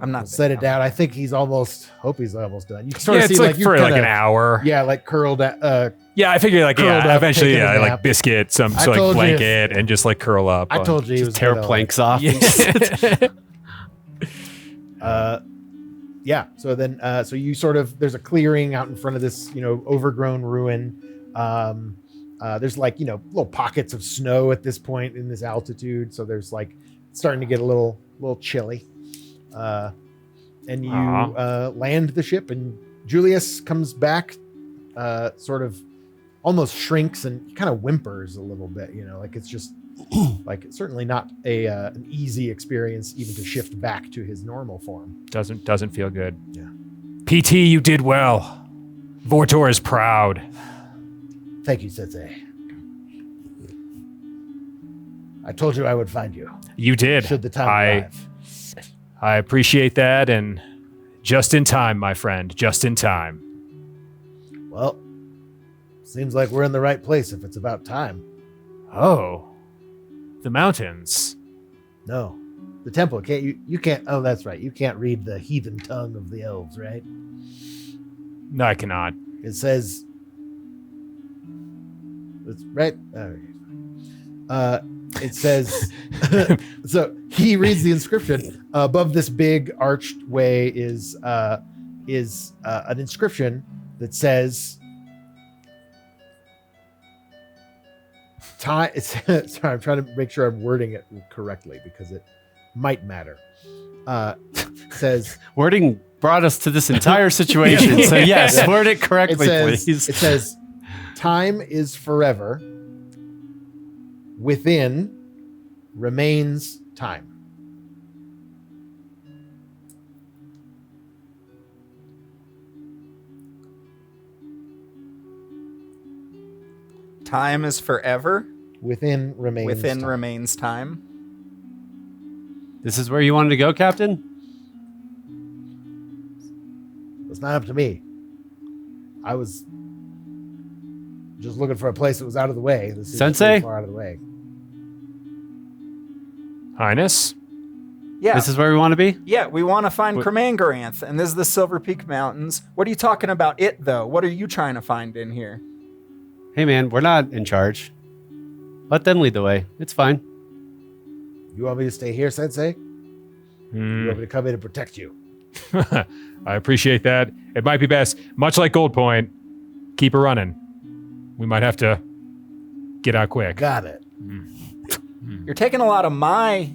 I'm not Set it down. I think he's almost done. You can sort Yeah, of it's see like you for like kinda- an hour. Yeah, like curled at, Yeah, I figure like Curled up, eventually taking a like nap. biscuit, some I sort of told you. blanket, and just like curl up. I told you he was Tear gonna, planks off. yeah. So then, so you sort of, there's a clearing out in front of this, overgrown ruin. There's like, little pockets of snow at this point in this altitude. So there's like starting to get a little chilly. And you land the ship, and Julius comes back, sort of almost shrinks and kind of whimpers a little bit, like it's just like certainly not an easy experience even to shift back to his normal form. Doesn't feel good. Yeah. PT, you did well. Vortor is proud. Thank you, Sensei. I told you I would find you. You did. Should the time arrive. I appreciate that, and just in time, my friend. Just in time. Well, seems like we're in the right place if it's about time. Oh, the mountains. No, the temple. You can't. Oh, that's right. You can't read the heathen tongue of the elves, right? No, I cannot. It says. It's right. It says. So he reads the inscription above this big arched way is an inscription that says. Time. Sorry, I'm trying to make sure I'm wording it correctly because it might matter. Says Wording brought us to this entire situation. So yes, Yeah. word it correctly, please. It says, time is forever. Within remains time. Time is forever. Within remains time. Remains time. This is where you wanted to go, Captain? It's not up to me. I was just looking for a place that was out of the way. This is Sensei? pretty far out of the way. Highness? Yeah. This is where we want to be? Yeah, we want to find What- Kremangaranth, and this is the Silverpeak Mountains. What are you talking about it, though? What are you trying to find in here? Hey, man, we're not in charge. Let them lead the way. It's fine. You want me to stay here, Sensei? You want me to come in and protect you? I appreciate that. It might be best, much like Gold Point, keep her running. We might have to get out quick. Got it. You're taking a lot of my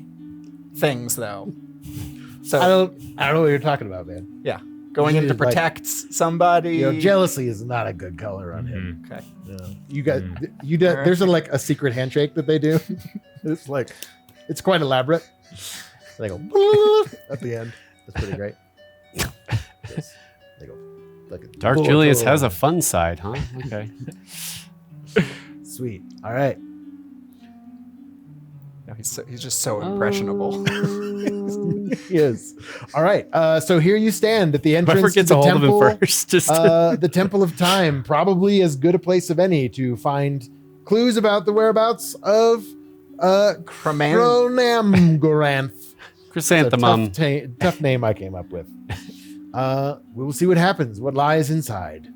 things, though. So I don't know what you're talking about, man. yeah, going in to Like- protect somebody. Jealousy is not a good color on him. Okay. You got there's like a secret handshake that they do. It's like it's quite elaborate. They go at the end. That's pretty great. They go like Dark Julius has a fun side, huh? Okay. sweet. All right. No, he's just so impressionable. Yes. All right. So here you stand at the entrance Whoever to gets the a hold temple. of him first. Just The Temple of Time, probably as good a place of any to find clues about the whereabouts of Kremangaranth. chrysanthemum. Tough name I came up with. We will see what happens, what lies inside.